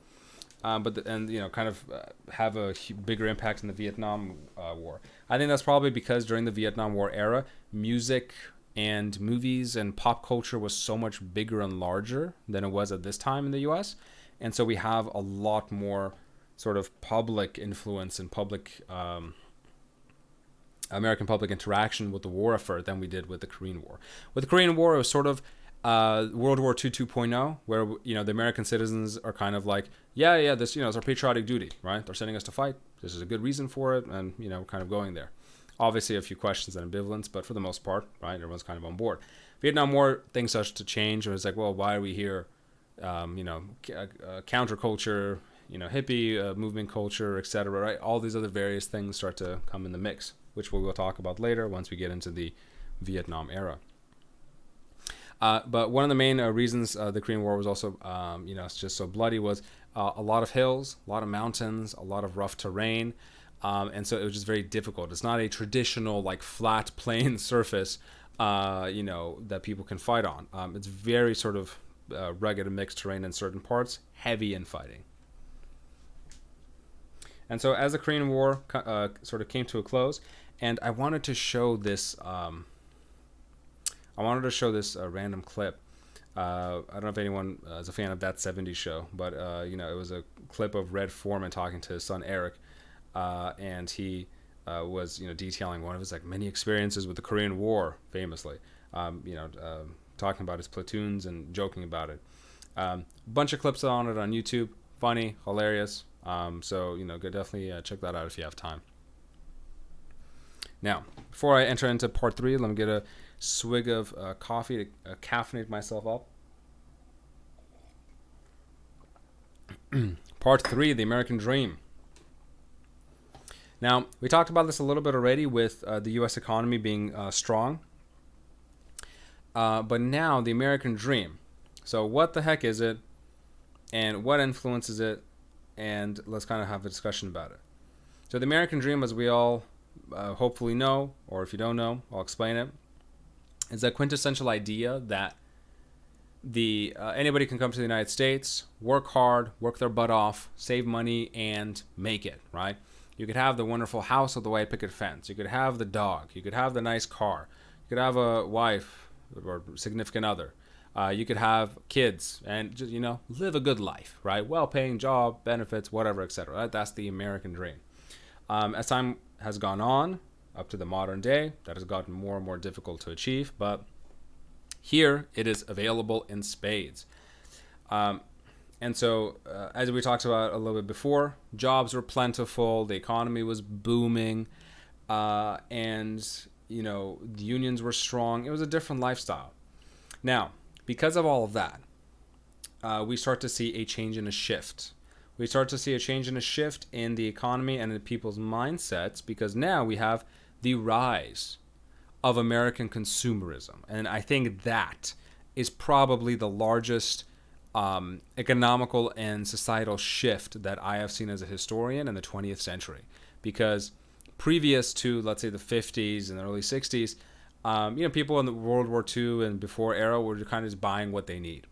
Kind of have a bigger impact in the Vietnam War. I think that's probably because during the Vietnam War era, music and movies and pop culture was so much bigger and larger than it was at this time in the U.S. And so we have a lot more sort of public influence and public American public interaction with the war effort than we did with the Korean War. With the Korean War, it was sort of World War II 2.0, where the American citizens are kind of like, this it's our patriotic duty, right? They're sending us to fight. This is a good reason for it, and kind of going there. Obviously, a few questions and ambivalence, but for the most part, right, everyone's kind of on board. Vietnam War, things started to change, and it's like, well, why are we here? Counterculture, hippie movement culture, etc. Right? All these other various things start to come in the mix, which we will talk about later once we get into the Vietnam era. But one of the main reasons the Korean War was also, it's just so bloody was a lot of hills, a lot of mountains, a lot of rough terrain. And so it was just very difficult. It's not a traditional, like, flat, plain surface, that people can fight on. It's very sort of rugged and mixed terrain in certain parts, heavy in fighting. And so as the Korean War sort of came to a close, and I wanted to show this... random clip. I don't know if anyone is a fan of That 70s Show, but it was a clip of Red Foreman talking to his son Eric, and he was detailing one of his many experiences with the Korean War, famously, talking about his platoons and joking about it. Bunch of clips on it on YouTube, funny, hilarious. So go definitely check that out if you have time. Now, before I enter into part 3, let me get a swig of coffee to caffeinate myself up. Part 3, the American Dream. Now, we talked about this a little bit already with the U.S. economy being strong. But now the American dream. So what the heck is it, and what influences it, and let's kind of have a discussion about it. So the American dream, as we all hopefully know, or if you don't know, I'll explain it, is that quintessential idea that anybody can come to the United States, work hard, work their butt off, save money, and make it, right? You could have the wonderful house with the white picket fence. You could have the dog. You could have the nice car. You could have a wife or significant other. You could have kids and just, live a good life, right? Well-paying job, benefits, whatever, etc. Right? That's the American dream. As time has gone on, up to the modern day, that has gotten more and more difficult to achieve, but here it is available in spades. And so, as we talked about a little bit before, jobs were plentiful, the economy was booming, and, the unions were strong. It was a different lifestyle. Now, because of all of that, we start to see a change and a shift. We start to see a change and a shift in the economy and in people's mindsets, because now we have the rise of American consumerism. And I think that is probably the largest economical and societal shift that I have seen as a historian in the 20th century. Because previous to, let's say, the 50s and the early 60s, people in the World War II and before era were kind of just buying what they need.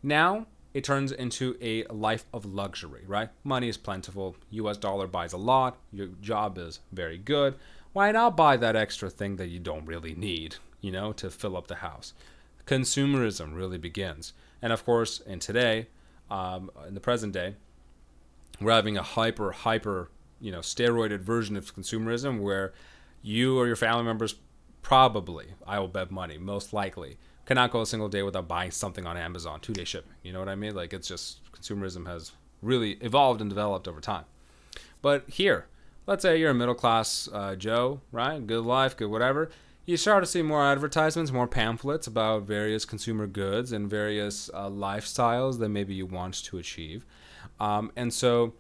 Now, it turns into a life of luxury, right? Money is plentiful. US dollar buys a lot. Your job is very good. Why not buy that extra thing that you don't really need, to fill up the house? Consumerism really begins. And of course, in today, in the present day, we're having a hyper, steroided version of consumerism where you or your family members probably, I will bet money, most likely, cannot go a single day without buying something on Amazon, 2-day shipping. You know what I mean? Like, it's just, consumerism has really evolved and developed over time. But here, let's say you're a middle-class Joe, right? Good life, good whatever. You start to see more advertisements, more pamphlets about various consumer goods and various lifestyles that maybe you want to achieve. And so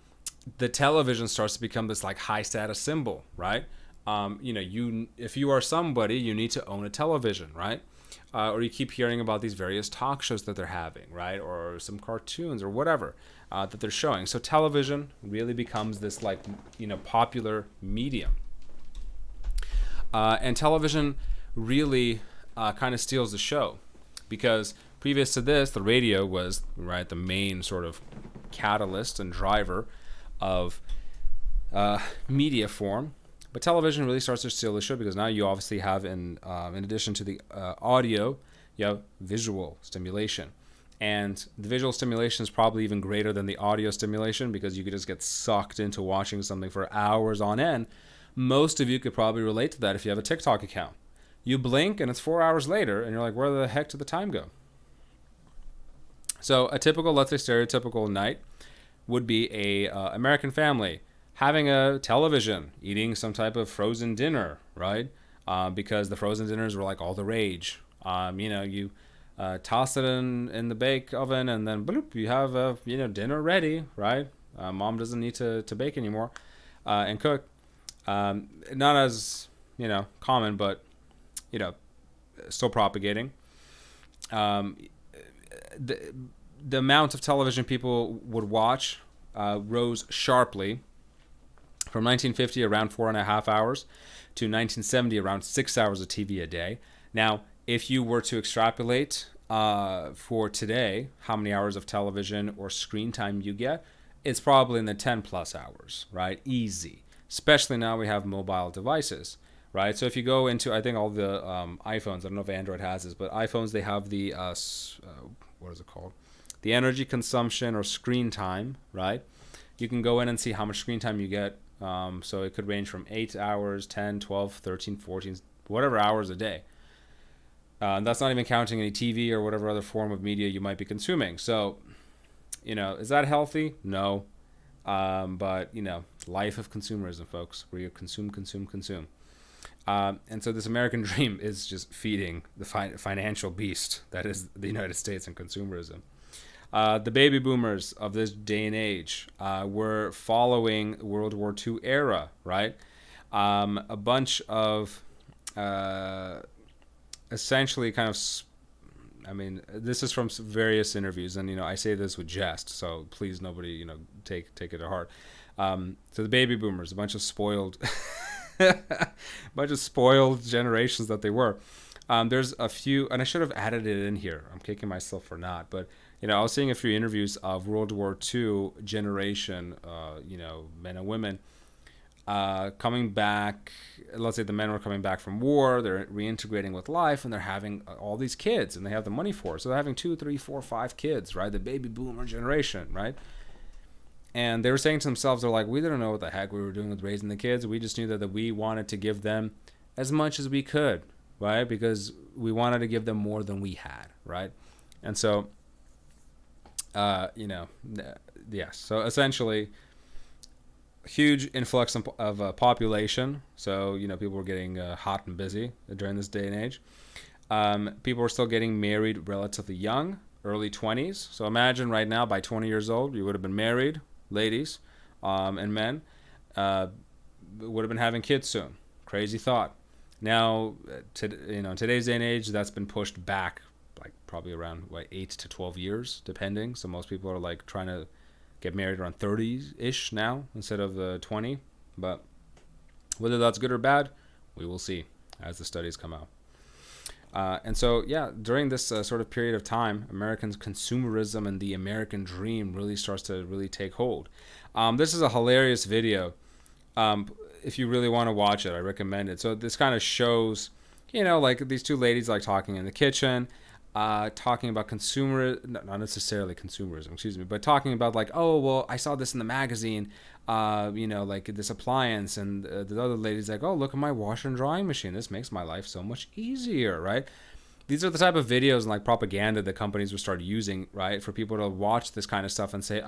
the television starts to become this like high status symbol, right? If you are somebody, you need to own a television, right? Or you keep hearing about these various talk shows that they're having, right? Or some cartoons or whatever that they're showing. So television really becomes this popular medium. And television really kind of steals the show, because previous to this, the radio was, right, the main sort of catalyst and driver of media form. But television really starts to steal the show, because now you obviously have, in addition to the audio, you have visual stimulation. And the visual stimulation is probably even greater than the audio stimulation, because you could just get sucked into watching something for hours on end. Most of you could probably relate to that if you have a TikTok account. You blink and it's 4 hours later, and you're like, where the heck did the time go? So a typical, let's say stereotypical night would be a American family having a television, eating some type of frozen dinner, right? Because the frozen dinners were like all the rage. You toss it in the bake oven, and then bloop, you have dinner ready, right? Mom doesn't need to bake anymore and cook. Not as common, but still propagating. The amount of television people would watch rose sharply from 1950, around 4.5 hours, to 1970, around 6 hours of TV a day. Now, if you were to extrapolate for today how many hours of television or screen time you get, it's probably in the 10 plus hours, right? Easy. Especially now we have mobile devices, right? So if you go into, I think all the iPhones, I don't know if Android has this, but iPhones, they have the, what is it called? The energy consumption or screen time, right? You can go in and see how much screen time you get. So it could range from 8 hours, 10, 12, 13, 14, whatever hours a day. That's not even counting any TV or whatever other form of media you might be consuming. So, is that healthy? No. But life of consumerism, folks, where you consume. And so this American dream is just feeding the financial beast that is the United States and consumerism. The baby boomers of this day and age were following World War II era, right? A bunch of essentially kind of I mean, this is from various interviews, and I say this with jest, so please nobody take it to heart. So the baby boomers, a bunch of spoiled, generations that they were. There's a few, and I should have added it in here. I'm kicking myself for not, but I was seeing a few interviews of World War II generation, men and women coming back. Let's say the men were coming back from war, they're reintegrating with life, and they're having all these kids, and they have the money for it. So they're having 2, 3, 4, 5 kids, right? The baby boomer generation, right? And they were saying to themselves, they're like, we didn't know what the heck we were doing with raising the kids. We just knew that we wanted to give them as much as we could, right? Because we wanted to give them more than we had, right? And so, yes. So essentially, huge influx of population. So, people were getting hot and busy during this day and age. People were still getting married relatively young, early 20s. So imagine right now, by 20 years old, you would have been married, ladies and men, would have been having kids soon. Crazy thought. Now, in today's day and age, that's been pushed back like probably around 8 to 12 years, depending. So most people are like trying to get married around 30-ish now instead of 20. But whether that's good or bad, we will see as the studies come out. And so, during this sort of period of time, American consumerism and the American dream really starts to really take hold. This is a hilarious video. If you really want to watch it, I recommend it. So this kind of shows, like these two ladies like talking in the kitchen, talking about not necessarily consumerism, excuse me, but talking about like, oh, well, I saw this in the magazine, like this appliance, and the other lady's like, oh, look at my washer and drying machine. This makes my life so much easier, right? These are the type of videos and like propaganda that companies will start using, right, for people to watch this kind of stuff and say,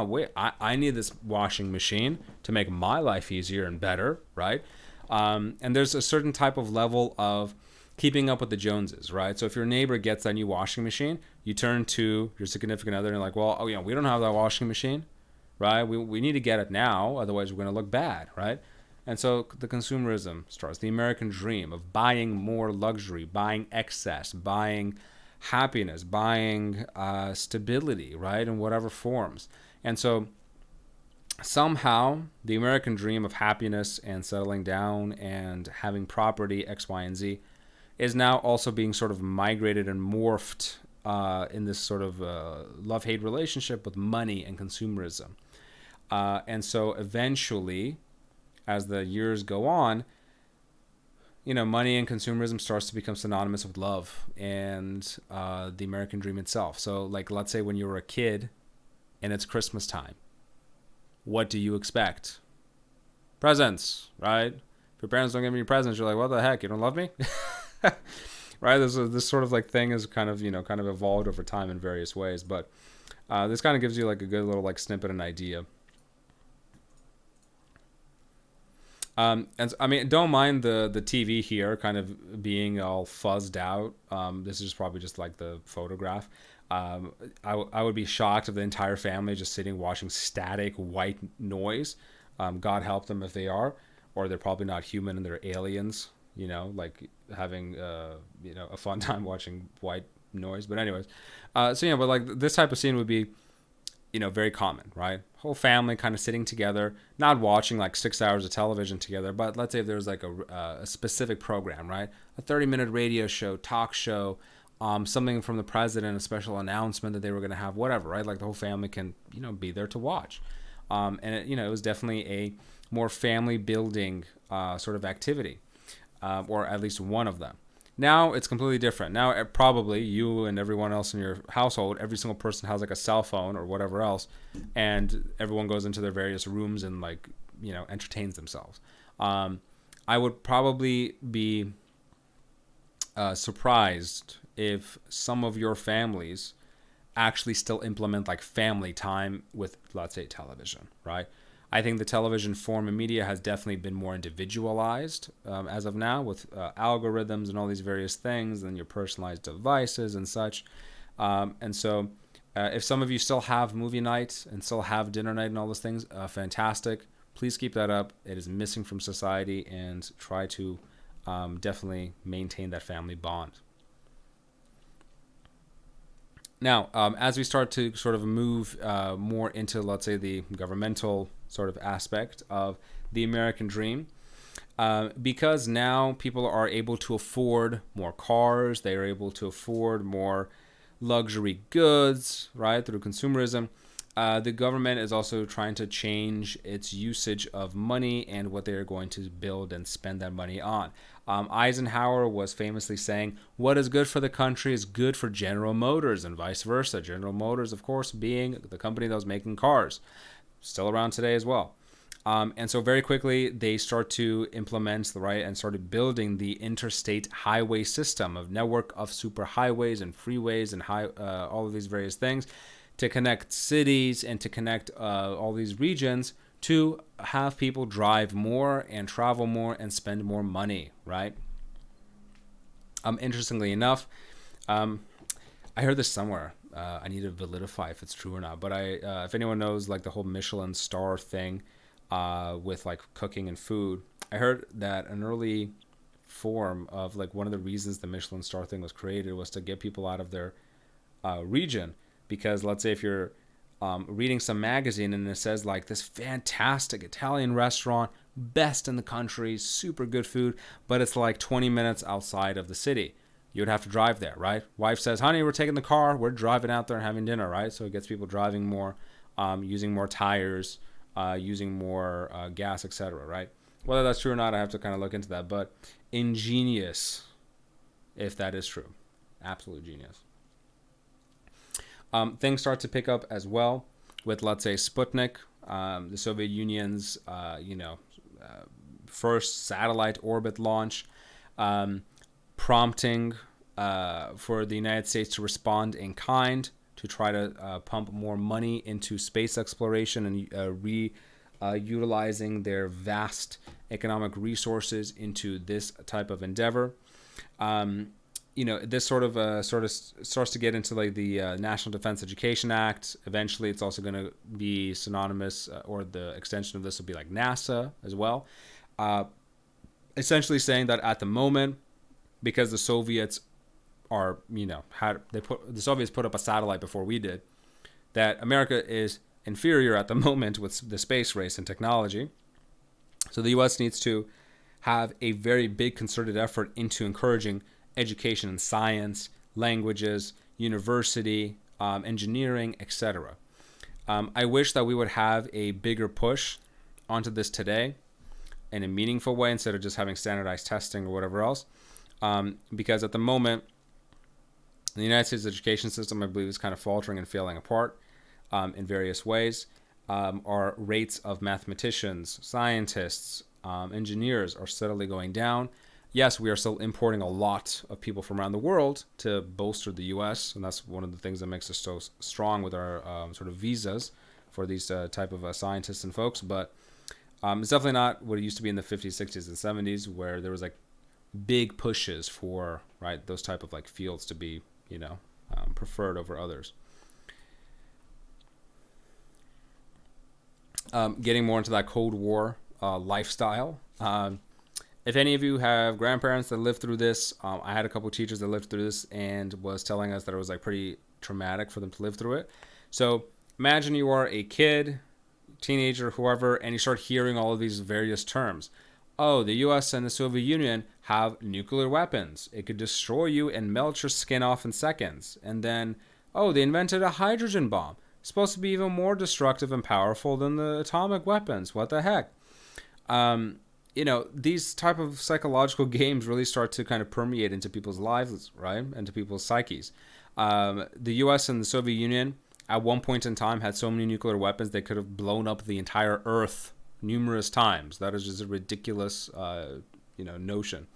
wait, I need this washing machine to make my life easier and better, right? And there's a certain type of level of keeping up with the Joneses, right? So if your neighbor gets that new washing machine, you turn to your significant other and you're like, well, we don't have that washing machine, right? We need to get it now, otherwise we're going to look bad, right? And so the consumerism starts, the American dream of buying more luxury, buying excess, buying happiness, buying stability, right, in whatever forms. And so somehow the American dream of happiness and settling down and having property, X, Y, and Z, is now also being sort of migrated and morphed in this sort of love-hate relationship with money and consumerism. And so eventually, as the years go on, money and consumerism starts to become synonymous with love and the American dream itself. So, like, let's say when you were a kid and it's Christmas time, what do you expect? Presents, right? If your parents don't give you presents, you're like, what the heck? You don't love me? Right? This sort of like thing is kind of evolved over time in various ways. But this kind of gives you like a good little like snippet and idea. And I mean, don't mind the TV here kind of being all fuzzed out. This is probably just like the photograph. I would be shocked if the entire family just sitting watching static white noise. God help them if they are, or they're probably not human and they're aliens, like having, a fun time watching white noise. But anyways, but like this type of scene would be, very common, right? Whole family kind of sitting together, not watching like 6 hours of television together, but let's say if there's like a specific program, right? A 30-minute radio show, talk show, something from the president, a special announcement that they were going to have, whatever, right? Like the whole family can, be there to watch. And it was definitely a more family building sort of activity, or at least one of them. Now it's completely different. Now probably you and everyone else in your household, every single person has like a cell phone or whatever else, and everyone goes into their various rooms and like, entertains themselves. I would probably be surprised if some of your families actually still implement like family time with, let's say, television, right? I think the television form of media has definitely been more individualized as of now with algorithms and all these various things and your personalized devices and such. And so if some of you still have movie night and still have dinner night and all those things, fantastic. Please keep that up. It is missing from society, and try to definitely maintain that family bond. Now, as we start to sort of move more into, let's say, the governmental sort of aspect of the American dream, because now people are able to afford more cars, they are able to afford more luxury goods, right, through consumerism. The government is also trying to change its usage of money and what they're going to build and spend that money on. Eisenhower was famously saying, what is good for the country is good for General Motors, and vice versa. General Motors, of course, being the company that was making cars. Still around today as well. And so very quickly, they start to implement, right, and started building the interstate highway system of network of superhighways and freeways and all of these various things to connect cities and to connect all these regions to have people drive more and travel more and spend more money, right? Interestingly enough, I heard this somewhere. I need to validify if it's true or not. But if anyone knows like the whole Michelin star thing with like cooking and food, I heard that an early form of like one of the reasons the Michelin star thing was created was to get people out of their region. Because let's say if you're reading some magazine and it says like this fantastic Italian restaurant, best in the country, super good food, but it's like 20 minutes outside of the city. You would have to drive there, right? Wife says, honey, we're taking the car. We're driving out there and having dinner, right? So it gets people driving more, using more tires, using more gas, etc., right? Whether that's true or not, I have to kind of look into that. But ingenious, if that is true. Absolute genius. Things start to pick up as well with, let's say, Sputnik, the Soviet Union's, first satellite orbit launch, prompting for the United States to respond in kind to try to pump more money into space exploration and utilizing their vast economic resources into this type of endeavor. This sort of starts to get into like the National Defense Education Act. Eventually, it's also going to be synonymous, or the extension of this will be like NASA as well. Essentially saying that at the moment, because the Soviets are, the Soviets put up a satellite before we did, that America is inferior at the moment with the space race and technology. So the U.S. needs to have a very big concerted effort into encouraging education in science, languages, university, engineering, etc. I wish that we would have a bigger push onto this today in a meaningful way instead of just having standardized testing or whatever else. Because at the moment, the United States education system, I believe, is kind of faltering and failing apart in various ways. Our rates of mathematicians, scientists, engineers are steadily going down. Yes, we are still importing a lot of people from around the world to bolster the U.S., and that's one of the things that makes us so strong with our sort of visas for these type of scientists and folks. But it's definitely not what it used to be in the 50s, 60s, and 70s, where there was like big pushes for those type of like fields to be preferred over others. Getting more into that Cold War lifestyle. If any of you have grandparents that lived through this, I had a couple of teachers that lived through this and was telling us that it was like pretty traumatic for them to live through it. So imagine you are a kid, teenager, whoever, and you start hearing all of these various terms. Oh, the US and the Soviet Union have nuclear weapons. It could destroy you and melt your skin off in seconds. And then, oh, they invented a hydrogen bomb. It's supposed to be even more destructive and powerful than the atomic weapons. What the heck? These type of psychological games really start to kind of permeate into people's lives, right? Into people's psyches. The US and the Soviet Union at one point in time had so many nuclear weapons they could have blown up the entire Earth numerous times. That is just a ridiculous, notion.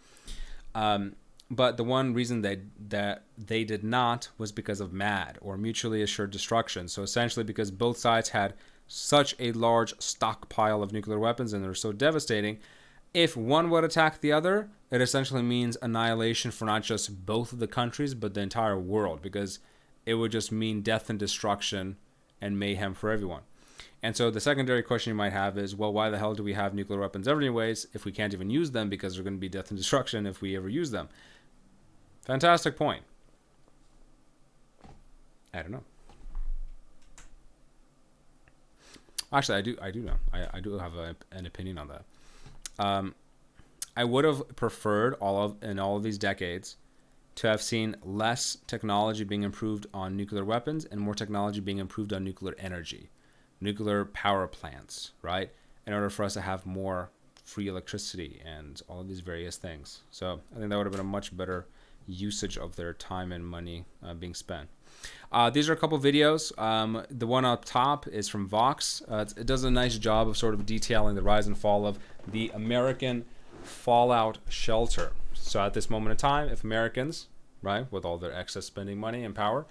But the one reason that they did not was because of MAD, or mutually assured destruction. So essentially because both sides had such a large stockpile of nuclear weapons and they're so devastating, if one would attack the other, it essentially means annihilation for not just both of the countries, but the entire world, because it would just mean death and destruction and mayhem for everyone. And so the secondary question you might have is, well, why the hell do we have nuclear weapons anyways if we can't even use them, because they're going to be death and destruction if we ever use them? Fantastic point. I don't know. Actually, I do know. I do have an opinion on that. I would have preferred in all of these decades to have seen less technology being improved on nuclear weapons and more technology being improved on nuclear energy, nuclear power plants, right? In order for us to have more free electricity and all of these various things. So I think that would have been a much better usage of their time and money being spent. These are a couple videos. The one up top is from Vox. It does a nice job of sort of detailing the rise and fall of the American fallout shelter. So at this moment in time, if Americans, right, with all their excess spending money and power,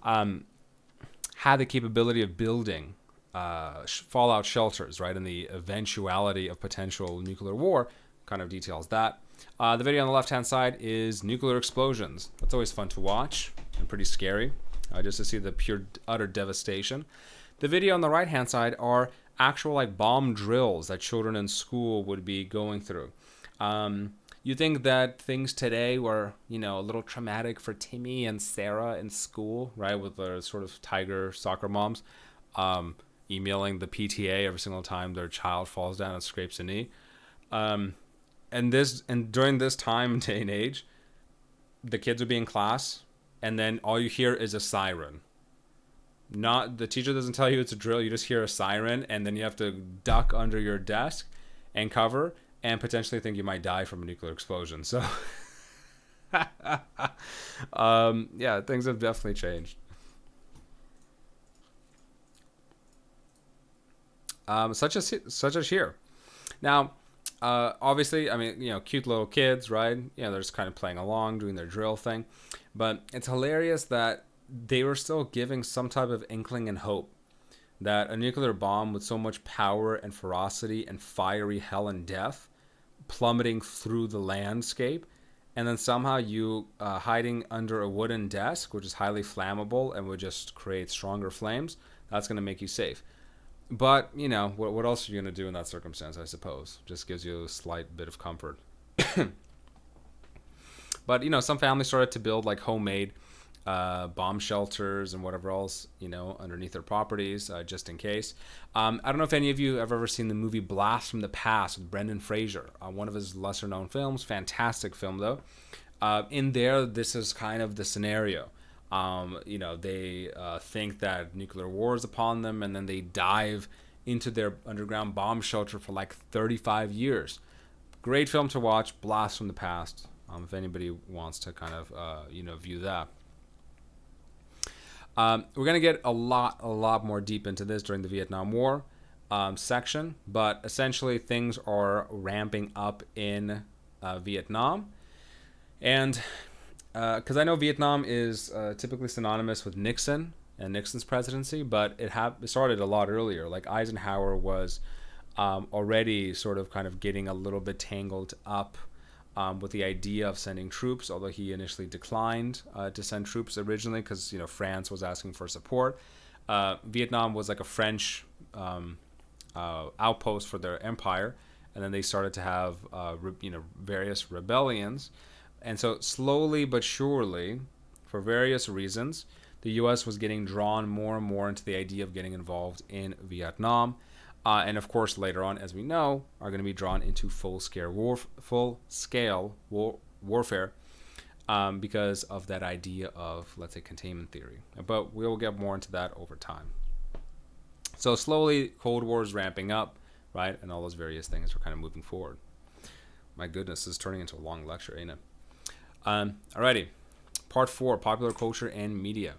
had the capability of building fallout shelters, right, in the eventuality of potential nuclear war, kind of details that. The video on the left-hand side is nuclear explosions. That's always fun to watch and pretty scary, just to see the pure, utter devastation. The video on the right-hand side are actual like bomb drills that children in school would be going through. You think that things today were, a little traumatic for Timmy and Sarah in school, right, with their sort of tiger soccer moms, emailing the PTA every single time their child falls down and scrapes a knee. And during this time day and age, the kids would be in class, and then all you hear is a siren. Not the teacher doesn't tell you it's a drill. You just hear a siren, and then you have to duck under your desk and cover, and potentially think you might die from a nuclear explosion. So, yeah, things have definitely changed. Such as here. Now, obviously, I mean, cute little kids, right? They're just kind of playing along, doing their drill thing. But it's hilarious that they were still giving some type of inkling and hope that a nuclear bomb with so much power and ferocity and fiery hell and death plummeting through the landscape, and then somehow you hiding under a wooden desk, which is highly flammable and would just create stronger flames, that's going to make you safe. But, what else are you going to do in that circumstance, I suppose? Just gives you a slight bit of comfort. But, some families started to build like homemade bomb shelters and whatever else, underneath their properties, just in case. I don't know if any of you have ever seen the movie Blast from the Past with Brendan Fraser, one of his lesser known films. Fantastic film, though. In there, this is kind of the scenario. They think that nuclear war is upon them, and then they dive into their underground bomb shelter for like 35 years. Great film to watch, Blast from the Past, if anybody wants to kind of, view that. We're going to get a lot more deep into this during the Vietnam War section, but essentially things are ramping up in Vietnam. And because I know Vietnam is typically synonymous with Nixon and Nixon's presidency, but it started a lot earlier. Like Eisenhower was already sort of kind of getting a little bit tangled up with the idea of sending troops, although he initially declined to send troops originally because France was asking for support. Vietnam was like a French outpost for their empire, and then they started to have various rebellions. And so slowly but surely, for various reasons, the U.S. was getting drawn more and more into the idea of getting involved in Vietnam. And of course, later on, as we know, are going to be drawn into full-scale warfare because of that idea of, let's say, containment theory. But we'll get more into that over time. So slowly, Cold War is ramping up, right? And all those various things are kind of moving forward. My goodness, this is turning into a long lecture, ain't it? Alrighty, part 4, popular culture and media.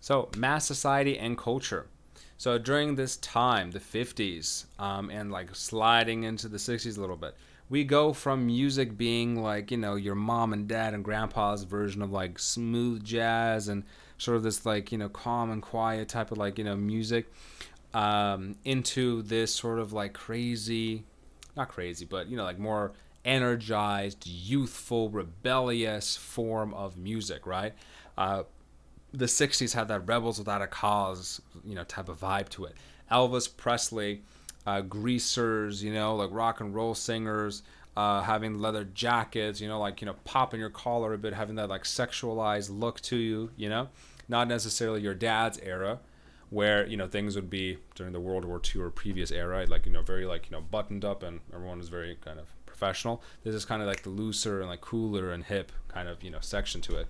So mass society and culture. So during this time, the 50s, and like sliding into the 60s a little bit, we go from music being like, your mom and dad and grandpa's version of like smooth jazz and sort of this like, calm and quiet type of like, music, into this sort of like crazy, not crazy, but, like more energized, youthful, rebellious form of music, right? The 60s had that rebels without a cause, type of vibe to it. Elvis Presley, greasers, like rock and roll singers, having leather jackets, popping your collar a bit, having that like sexualized look to you, not necessarily your dad's era, where things would be during the World War II or previous era, like very like buttoned up and everyone was very kind of professional. This is kind of like the looser and like cooler and hip kind of section to it.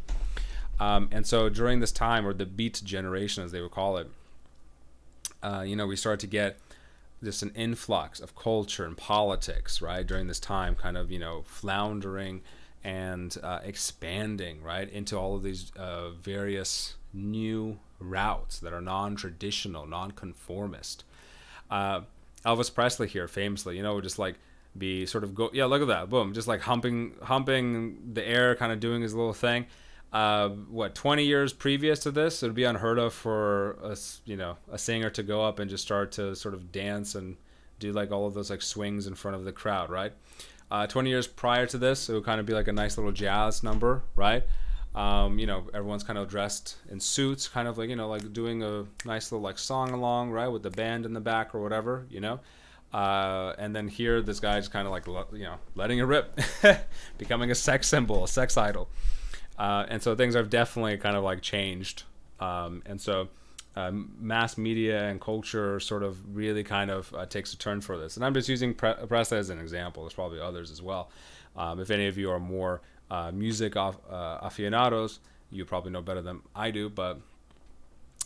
And so during this time, or the Beat generation as they would call it, we started to get just an influx of culture and politics, right, during this time, kind of floundering and expanding, right, into all of these various new routes that are non-traditional, non-conformist. Elvis Presley here famously, would just like be sort of look at that, boom, just like humping the air, kind of doing his little thing. 20 years previous to this, it would be unheard of for a singer to go up and just start to sort of dance and do like all of those like swings in front of the crowd, right? 20 years prior to this, it would kind of be like a nice little jazz number, right? Everyone's kind of dressed in suits, kind of like like doing a nice little like song along, right, with the band in the back or whatever, and then here this guy's kind of like letting it rip, becoming a sex symbol, a sex idol. And so things have definitely kind of like changed. And so mass media and culture sort of really kind of takes a turn for this. And I'm just using Presley as an example. There's probably others as well. If any of you are more music aficionados, you probably know better than I do. But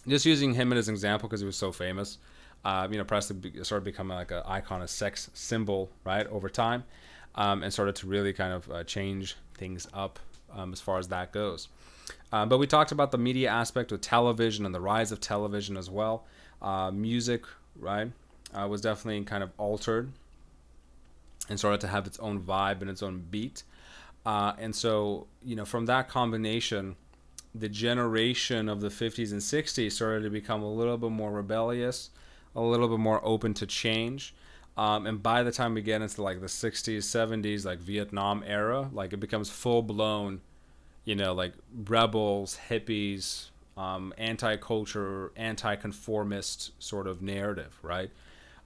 just using him as an example because he was so famous. Presley started becoming like an icon, a sex symbol, right, over time, and started to really kind of change things up. As far as that goes. But we talked about the media aspect of television and the rise of television as well. Music, right, was definitely kind of altered and started to have its own vibe and its own beat. And so, from that combination, the generation of the 50s and 60s started to become a little bit more rebellious, a little bit more open to change. And by the time we get into like the 60s, 70s, like Vietnam era, like it becomes full blown, like rebels, hippies, anti-culture, anti-conformist sort of narrative, right?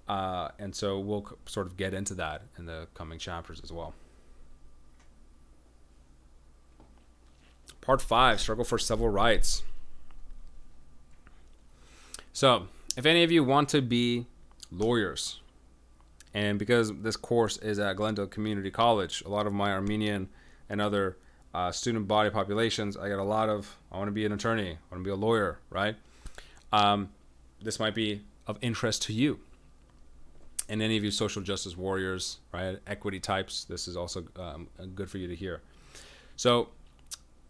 And so we'll sort of get into that in the coming chapters as well. Part 5, struggle for civil rights. So if any of you want to be lawyers, and because this course is at Glendale Community College, a lot of my Armenian and other student body populations, I want to be an attorney, I want to be a lawyer, right? This might be of interest to you. And any of you social justice warriors, right, equity types, this is also good for you to hear. So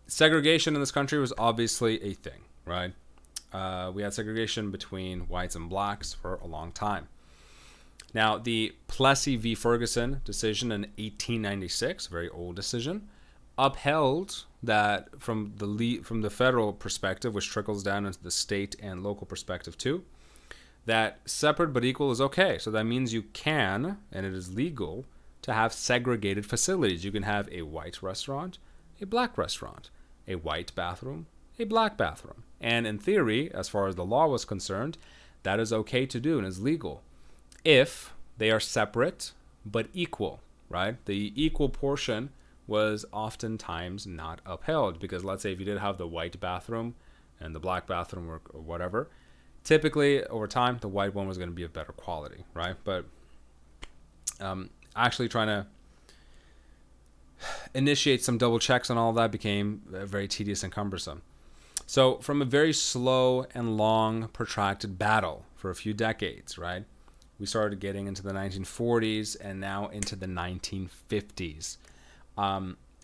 segregation in this country was obviously a thing, right? We had segregation between whites and blacks for a long time. Now, the Plessy v. Ferguson decision in 1896, a very old decision, upheld that from the federal perspective, which trickles down into the state and local perspective too, that separate but equal is okay. So that means you can, and it is legal, to have segregated facilities. You can have a white restaurant, a black restaurant, a white bathroom, a black bathroom. And in theory, as far as the law was concerned, that is okay to do and is legal if they are separate but equal, right? The equal portion was oftentimes not upheld because let's say if you did have the white bathroom and the black bathroom or whatever, typically over time the white one was going to be of better quality, right? But actually trying to initiate some double checks on all that became very tedious and cumbersome. So from a very slow and long protracted battle for a few decades, right, we started getting into the 1940s and now into the 1950s.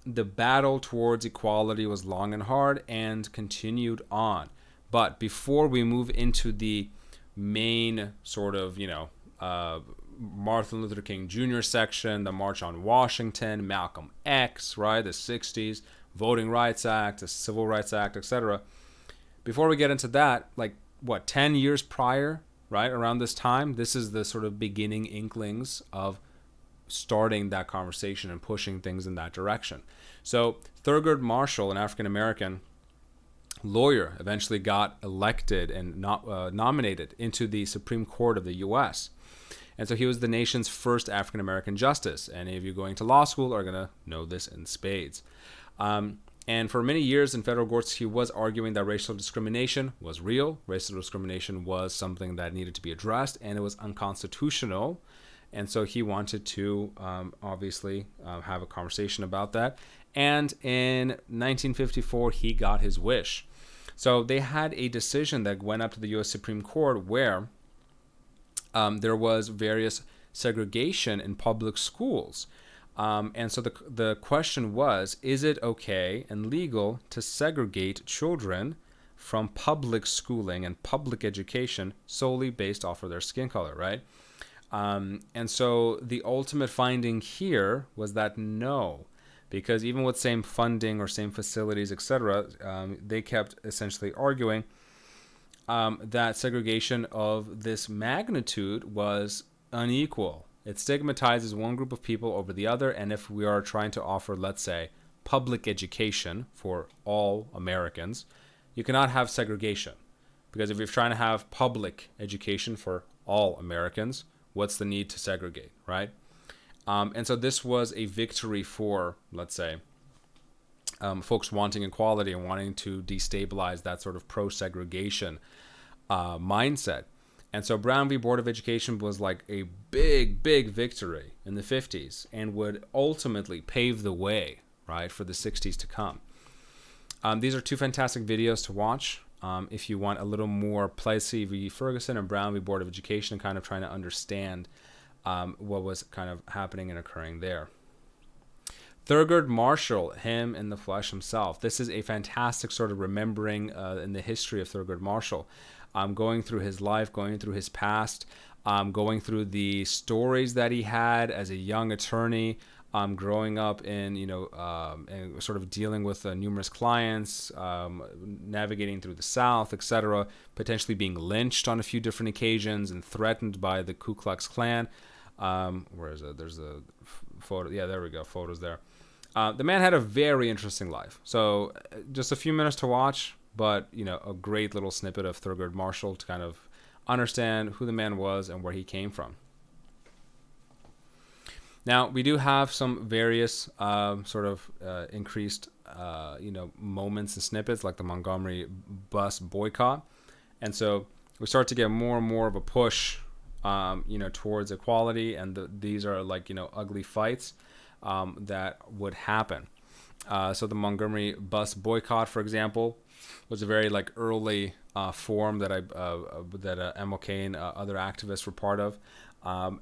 The battle towards equality was long and hard and continued on. But before we move into the main sort of, Martin Luther King Jr. section, the March on Washington, Malcolm X, right, the 60s, Voting Rights Act, the Civil Rights Act, etc. Before we get into that, 10 years prior, right, around this time, this is the sort of beginning inklings of starting that conversation and pushing things in that direction. So Thurgood Marshall, an African-American lawyer, eventually got elected and nominated into the Supreme Court of the U.S. And so he was the nation's first African-American justice. Any of you going to law school are going to know this in spades. And for many years in federal courts, he was arguing that racial discrimination was real. Racial discrimination was something that needed to be addressed, and it was unconstitutional. And so he wanted to obviously have a conversation about that. And in 1954, he got his wish. So they had a decision that went up to the U.S. Supreme Court where there was various segregation in public schools. And so the question was, is it okay and legal to segregate children from public schooling and public education solely based off of their skin color, right? And so the ultimate finding here was that no, because even with same funding or same facilities, etc., they kept essentially arguing that segregation of this magnitude was unequal. It stigmatizes one group of people over the other, and if we are trying to offer, let's say, public education for all Americans, you cannot have segregation. Because if you're trying to have public education for all Americans, what's the need to segregate, right? And so this was a victory for, let's say, folks wanting equality and wanting to destabilize that sort of pro-segregation mindset. And so Brown v. Board of Education was like a big, big victory in the 50s and would ultimately pave the way, right, for the 60s to come. These are two fantastic videos to watch if you want a little more Plessy v. Ferguson and Brown v. Board of Education, kind of trying to understand what was kind of happening and occurring there. Thurgood Marshall, him in the flesh himself. This is a fantastic sort of remembering in the history of Thurgood Marshall. Going through his life, going through his past, going through the stories that he had as a young attorney, growing up in, and sort of dealing with numerous clients, navigating through the South, etc., potentially being lynched on a few different occasions and threatened by the Ku Klux Klan. Where is it? There's a photo. Yeah, there we go. Photos there. The man had a very interesting life. So just a few minutes to watch, but, a great little snippet of Thurgood Marshall to kind of understand who the man was and where he came from. Now, we do have some various increased, moments and snippets, like the Montgomery bus boycott. And so we start to get more and more of a push, towards equality. And these are like, ugly fights that would happen. So the Montgomery bus boycott, for example, was a very like early forum that MLK and other activists were part of,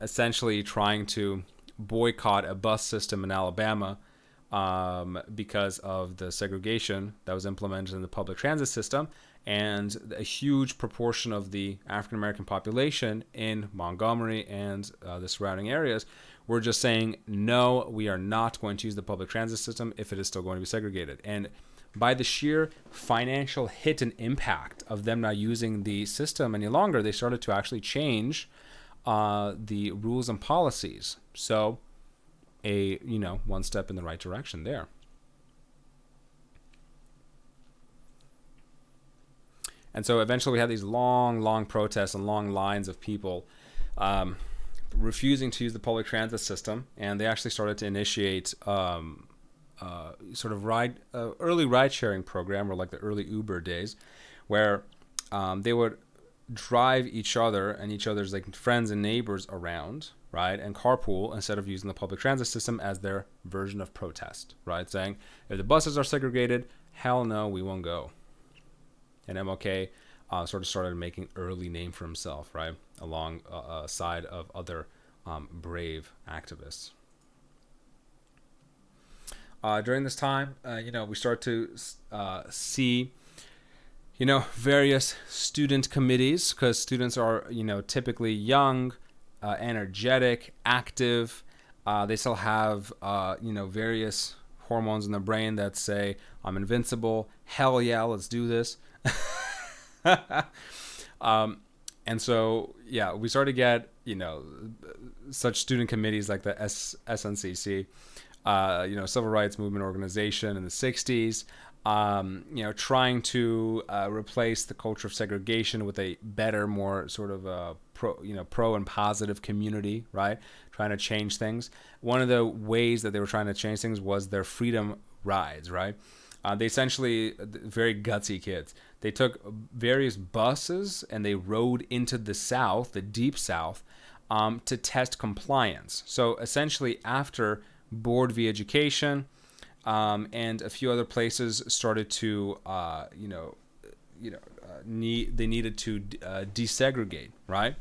essentially trying to boycott a bus system in Alabama because of the segregation that was implemented in the public transit system, and a huge proportion of the African American population in Montgomery and the surrounding areas were just saying, no, we are not going to use the public transit system if it is still going to be segregated. And by the sheer financial hit and impact of them not using the system any longer, they started to actually change the rules and policies. So one step in the right direction there. And so eventually we had these long protests and long lines of people refusing to use the public transit system, and they actually started to initiate early ride-sharing program, or like the early Uber days, where they would drive each other and each other's like friends and neighbors around, right, and carpool instead of using the public transit system as their version of protest, right, saying if the buses are segregated, hell no, we won't go. And MLK sort of started making early name for himself, right, alongside of other brave activists. During this time, we start to see, various student committees, because students are, typically young, energetic, active. They still have, various hormones in the brain that say, I'm invincible. Hell yeah, let's do this. And so, we start to get, such student committees like the SNCC, Civil Rights Movement Organization in the 60s, trying to replace the culture of segregation with a better, more sort of pro and positive community, right? Trying to change things. One of the ways that they were trying to change things was their freedom rides, right? They essentially, very gutsy kids. They took various buses and they rode into the South, the deep South, to test compliance. So essentially, after Board v. Education and a few other places started to, they needed to desegregate, right?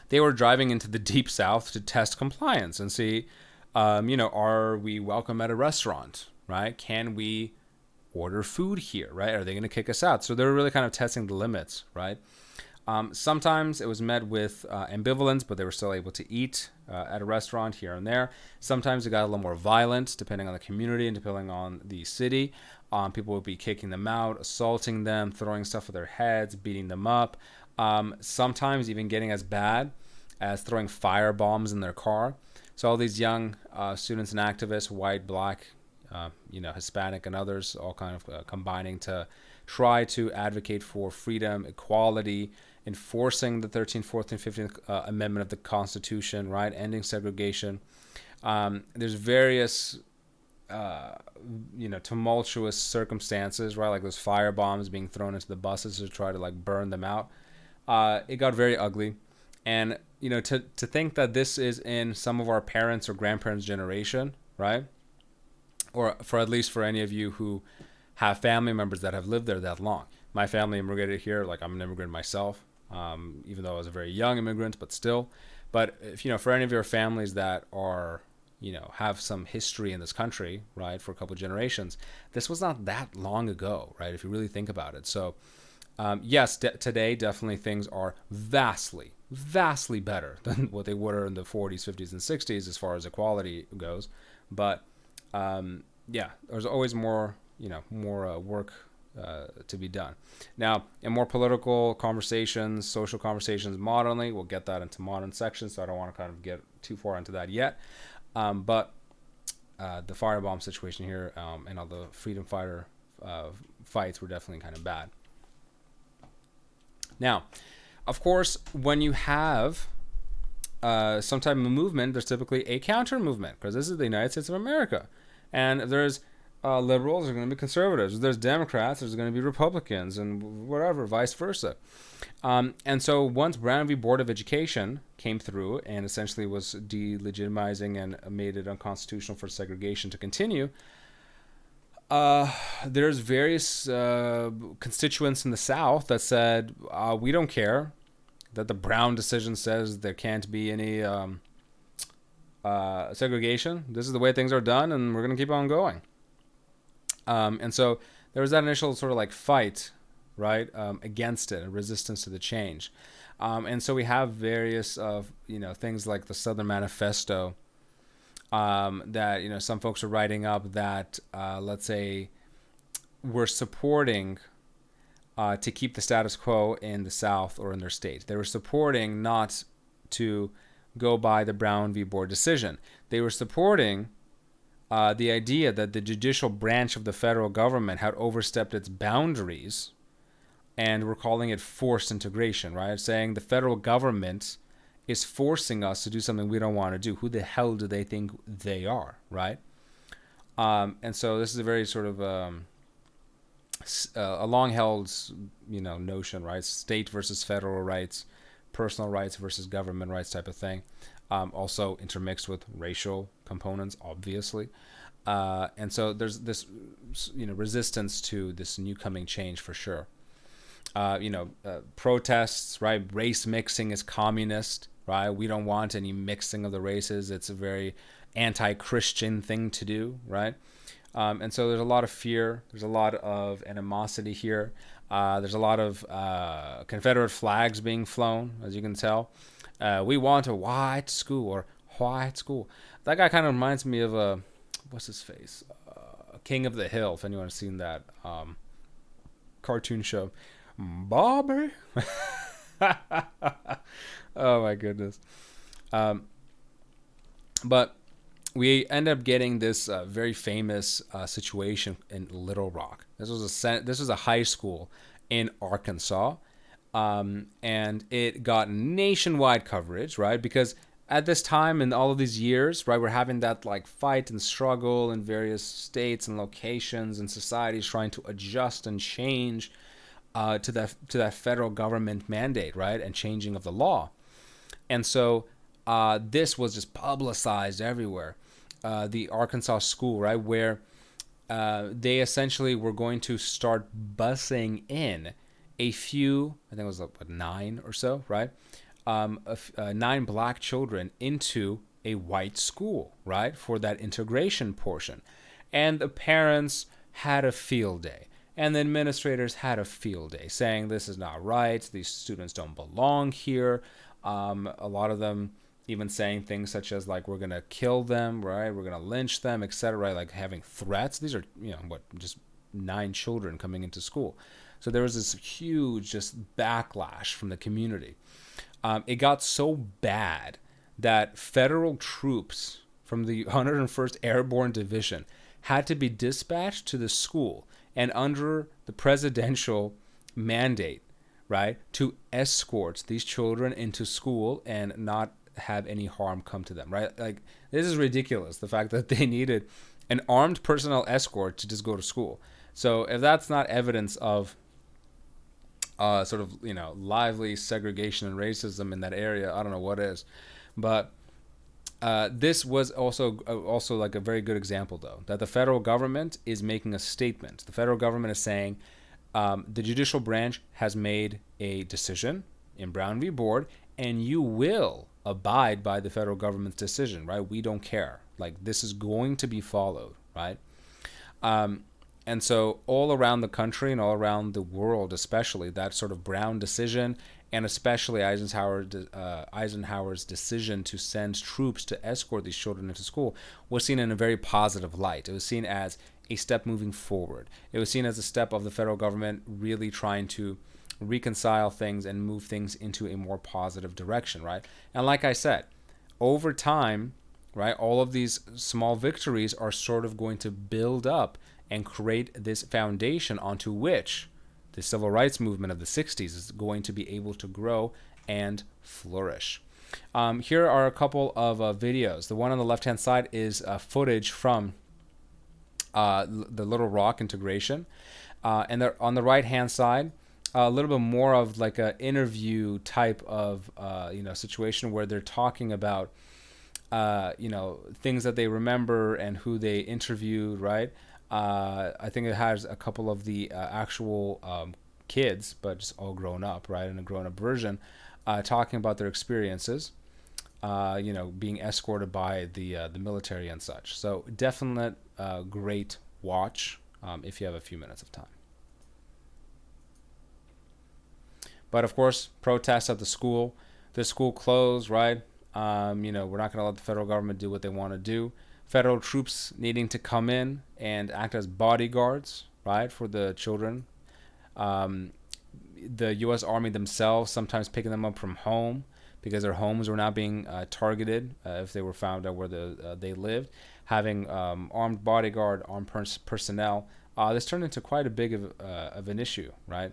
They were driving into the deep South to test compliance and see, are we welcome at a restaurant, right? Can we order food here, right? Are they going to kick us out? So they were really kind of testing the limits, right? Sometimes it was met with ambivalence, but they were still able to eat at a restaurant here and there. Sometimes it got a little more violent, depending on the community and depending on the city. People would be kicking them out, assaulting them, throwing stuff at their heads, beating them up. Sometimes even getting as bad as throwing fire bombs in their car. So all these young students and activists, white, black, Hispanic and others, all kind of combining to try to advocate for freedom, equality, enforcing the 13th, 14th, 15th Amendment of the Constitution, right? Ending segregation. There's various, tumultuous circumstances, right? Like those fire bombs being thrown into the buses to try to like burn them out. It got very ugly. And, to think that this is in some of our parents' or grandparents' generation, right? Or for at least for any of you who have family members that have lived there that long. My family immigrated here, like I'm an immigrant myself, even though I was a very young immigrant, but still. But if, for any of your families that are, have some history in this country, right, for a couple of generations, this was not that long ago, right, if you really think about it. So, yes, today definitely things are vastly better than what they were in the 40s, 50s, and 60s as far as equality goes. But, there's always more work to be done. Now, in more political conversations, social conversations modernly, we'll get that into modern sections, so I don't want to kind of get too far into that yet. But the firebomb situation here and all the freedom fighter fights were definitely kind of bad. Now, of course, when you have some type of movement, there's typically a counter movement, because this is the United States of America. And if there's liberals, there's going to be conservatives. If there's Democrats, there's going to be Republicans, and whatever, vice versa. And so once Brown v. Board of Education came through and essentially was delegitimizing and made it unconstitutional for segregation to continue, there's various constituents in the South that said, we don't care that the Brown decision says there can't be any segregation. This is the way things are done, and we're going to keep on going. And so there was that initial sort of like fight, right, against it, and resistance to the change. And so we have various things like the Southern Manifesto that some folks are writing up that let's say were supporting to keep the status quo in the South or in their state. They were supporting not to go by the Brown v. Board decision. They were supporting the idea that the judicial branch of the federal government had overstepped its boundaries, and we're calling it forced integration, right? Saying the federal government is forcing us to do something we don't want to do. Who the hell do they think they are, right? And so this is a very sort of a long-held, notion, right? State versus federal rights, personal rights versus government rights type of thing. Also intermixed with racial components, obviously. And so there's this, resistance to this new coming change for sure. Protests, right? Race mixing is communist, right? We don't want any mixing of the races. It's a very anti-Christian thing to do, right? And so there's a lot of fear. There's a lot of animosity here. There's a lot of Confederate flags being flown, as you can tell. We want a white school, or white school. That guy kind of reminds me of what's his face? King of the Hill, if anyone's seen that cartoon show. Bobby. Oh my goodness. But we end up getting this very famous situation in Little Rock. This was a high school in Arkansas, and it got nationwide coverage, right? Because at this time in all of these years, right, we're having that like fight and struggle in various states and locations and societies trying to adjust and change to that federal government mandate, right, and changing of the law. And so this was just publicized everywhere. The Arkansas school, right, where they essentially were going to start busing in a few, I think it was like 9 or so, right? 9 black children into a white school, right, for that integration portion. And the parents had a field day. And the administrators had a field day saying this is not right. These students don't belong here. A lot of them even saying things such as like, we're going to kill them, right? We're going to lynch them, etc. Right? Like having threats. These are, just 9 children coming into school. So there was this huge just backlash from the community. It got so bad that federal troops from the 101st Airborne Division had to be dispatched to the school and under the presidential mandate, right, to escort these children into school and not have any harm come to them, right? Like, this is ridiculous, the fact that they needed an armed personnel escort to just go to school. So if that's not evidence of sort of, lively segregation and racism in that area, I don't know what is. But this was also like a very good example, though, that the federal government is making a statement. The federal government is saying the judicial branch has made a decision in Brown v. Board, and you will abide by the federal government's decision, right? We don't care. Like, this is going to be followed, right? And so all around the country and all around the world, especially, that sort of Brown decision, and especially Eisenhower's decision to send troops to escort these children into school, was seen in a very positive light. It was seen as a step moving forward. It was seen as a step of the federal government really trying to reconcile things and move things into a more positive direction, right? And like I said, over time, right, all of these small victories are sort of going to build up and create this foundation onto which the civil rights movement of the 60s is going to be able to grow and flourish. Here are a couple of videos. The one on the left-hand side is footage from the Little Rock integration. And on the right-hand side, a little bit more of like an interview type of situation where they're talking about things that they remember and who they interviewed, right? I think it has a couple of the actual kids, but just all grown up, right, in a grown-up version, talking about their experiences, being escorted by the military and such. So definite great watch if you have a few minutes of time. But of course, protests at the school. The school closed, right? We're not going to let the federal government do what they want to do. Federal troops needing to come in and act as bodyguards, right, for the children. The U.S. Army themselves sometimes picking them up from home because their homes were now being targeted if they were found out where they lived. Having armed bodyguard, armed personnel. This turned into quite a big of an issue, right?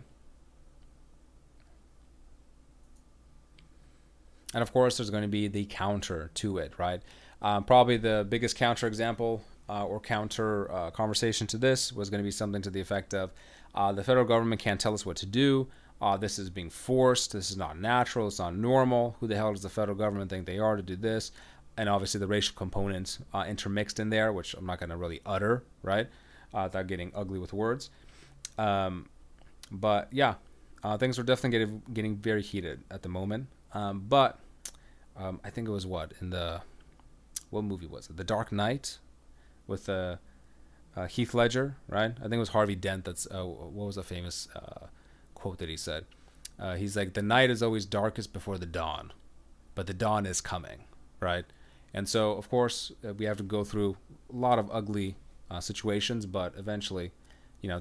And of course, there's going to be the counter to it, right? Probably the biggest counter example or counter conversation to this was going to be something to the effect of the federal government can't tell us what to do. This is being forced. This is not natural. It's not normal. Who the hell does the federal government think they are to do this? And obviously the racial components intermixed in there, which I'm not going to really utter, right? Without getting ugly with words. But yeah, things are definitely getting very heated at the moment. But I think it was what movie was it? The Dark Knight with Heath Ledger, right? I think it was Harvey Dent. That's what was the famous quote that he said? He's like, the night is always darkest before the dawn, but the dawn is coming, right? And so, of course, we have to go through a lot of ugly situations, but eventually,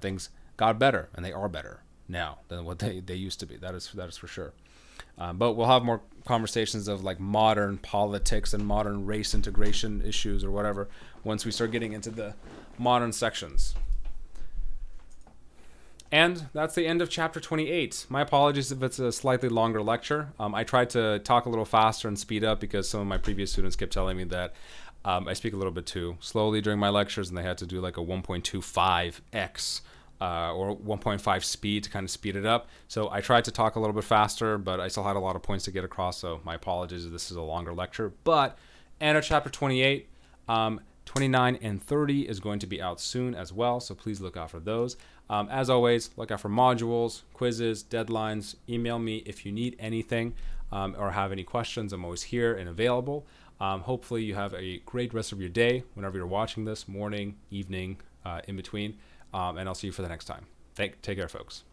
things got better, and they are better now than what they used to be. That is for sure. But we'll have more conversations of like modern politics and modern race integration issues or whatever once we start getting into the modern sections. And that's the end of chapter 28. My apologies if it's a slightly longer lecture. I tried to talk a little faster and speed up because some of my previous students kept telling me that I speak a little bit too slowly during my lectures, and they had to do like a 1.25x or 1.5 speed to kind of speed it up. So I tried to talk a little bit faster, but I still had a lot of points to get across. So my apologies if this is a longer lecture. But end of chapter 28. 29 and 30 is going to be out soon as well, so please look out for those. As always, look out for modules, quizzes, deadlines. Email me if you need anything or have any questions. I'm always here and available. Hopefully you have a great rest of your day whenever you're watching this, morning, evening, in between, and I'll see you for the next time. Take care, folks.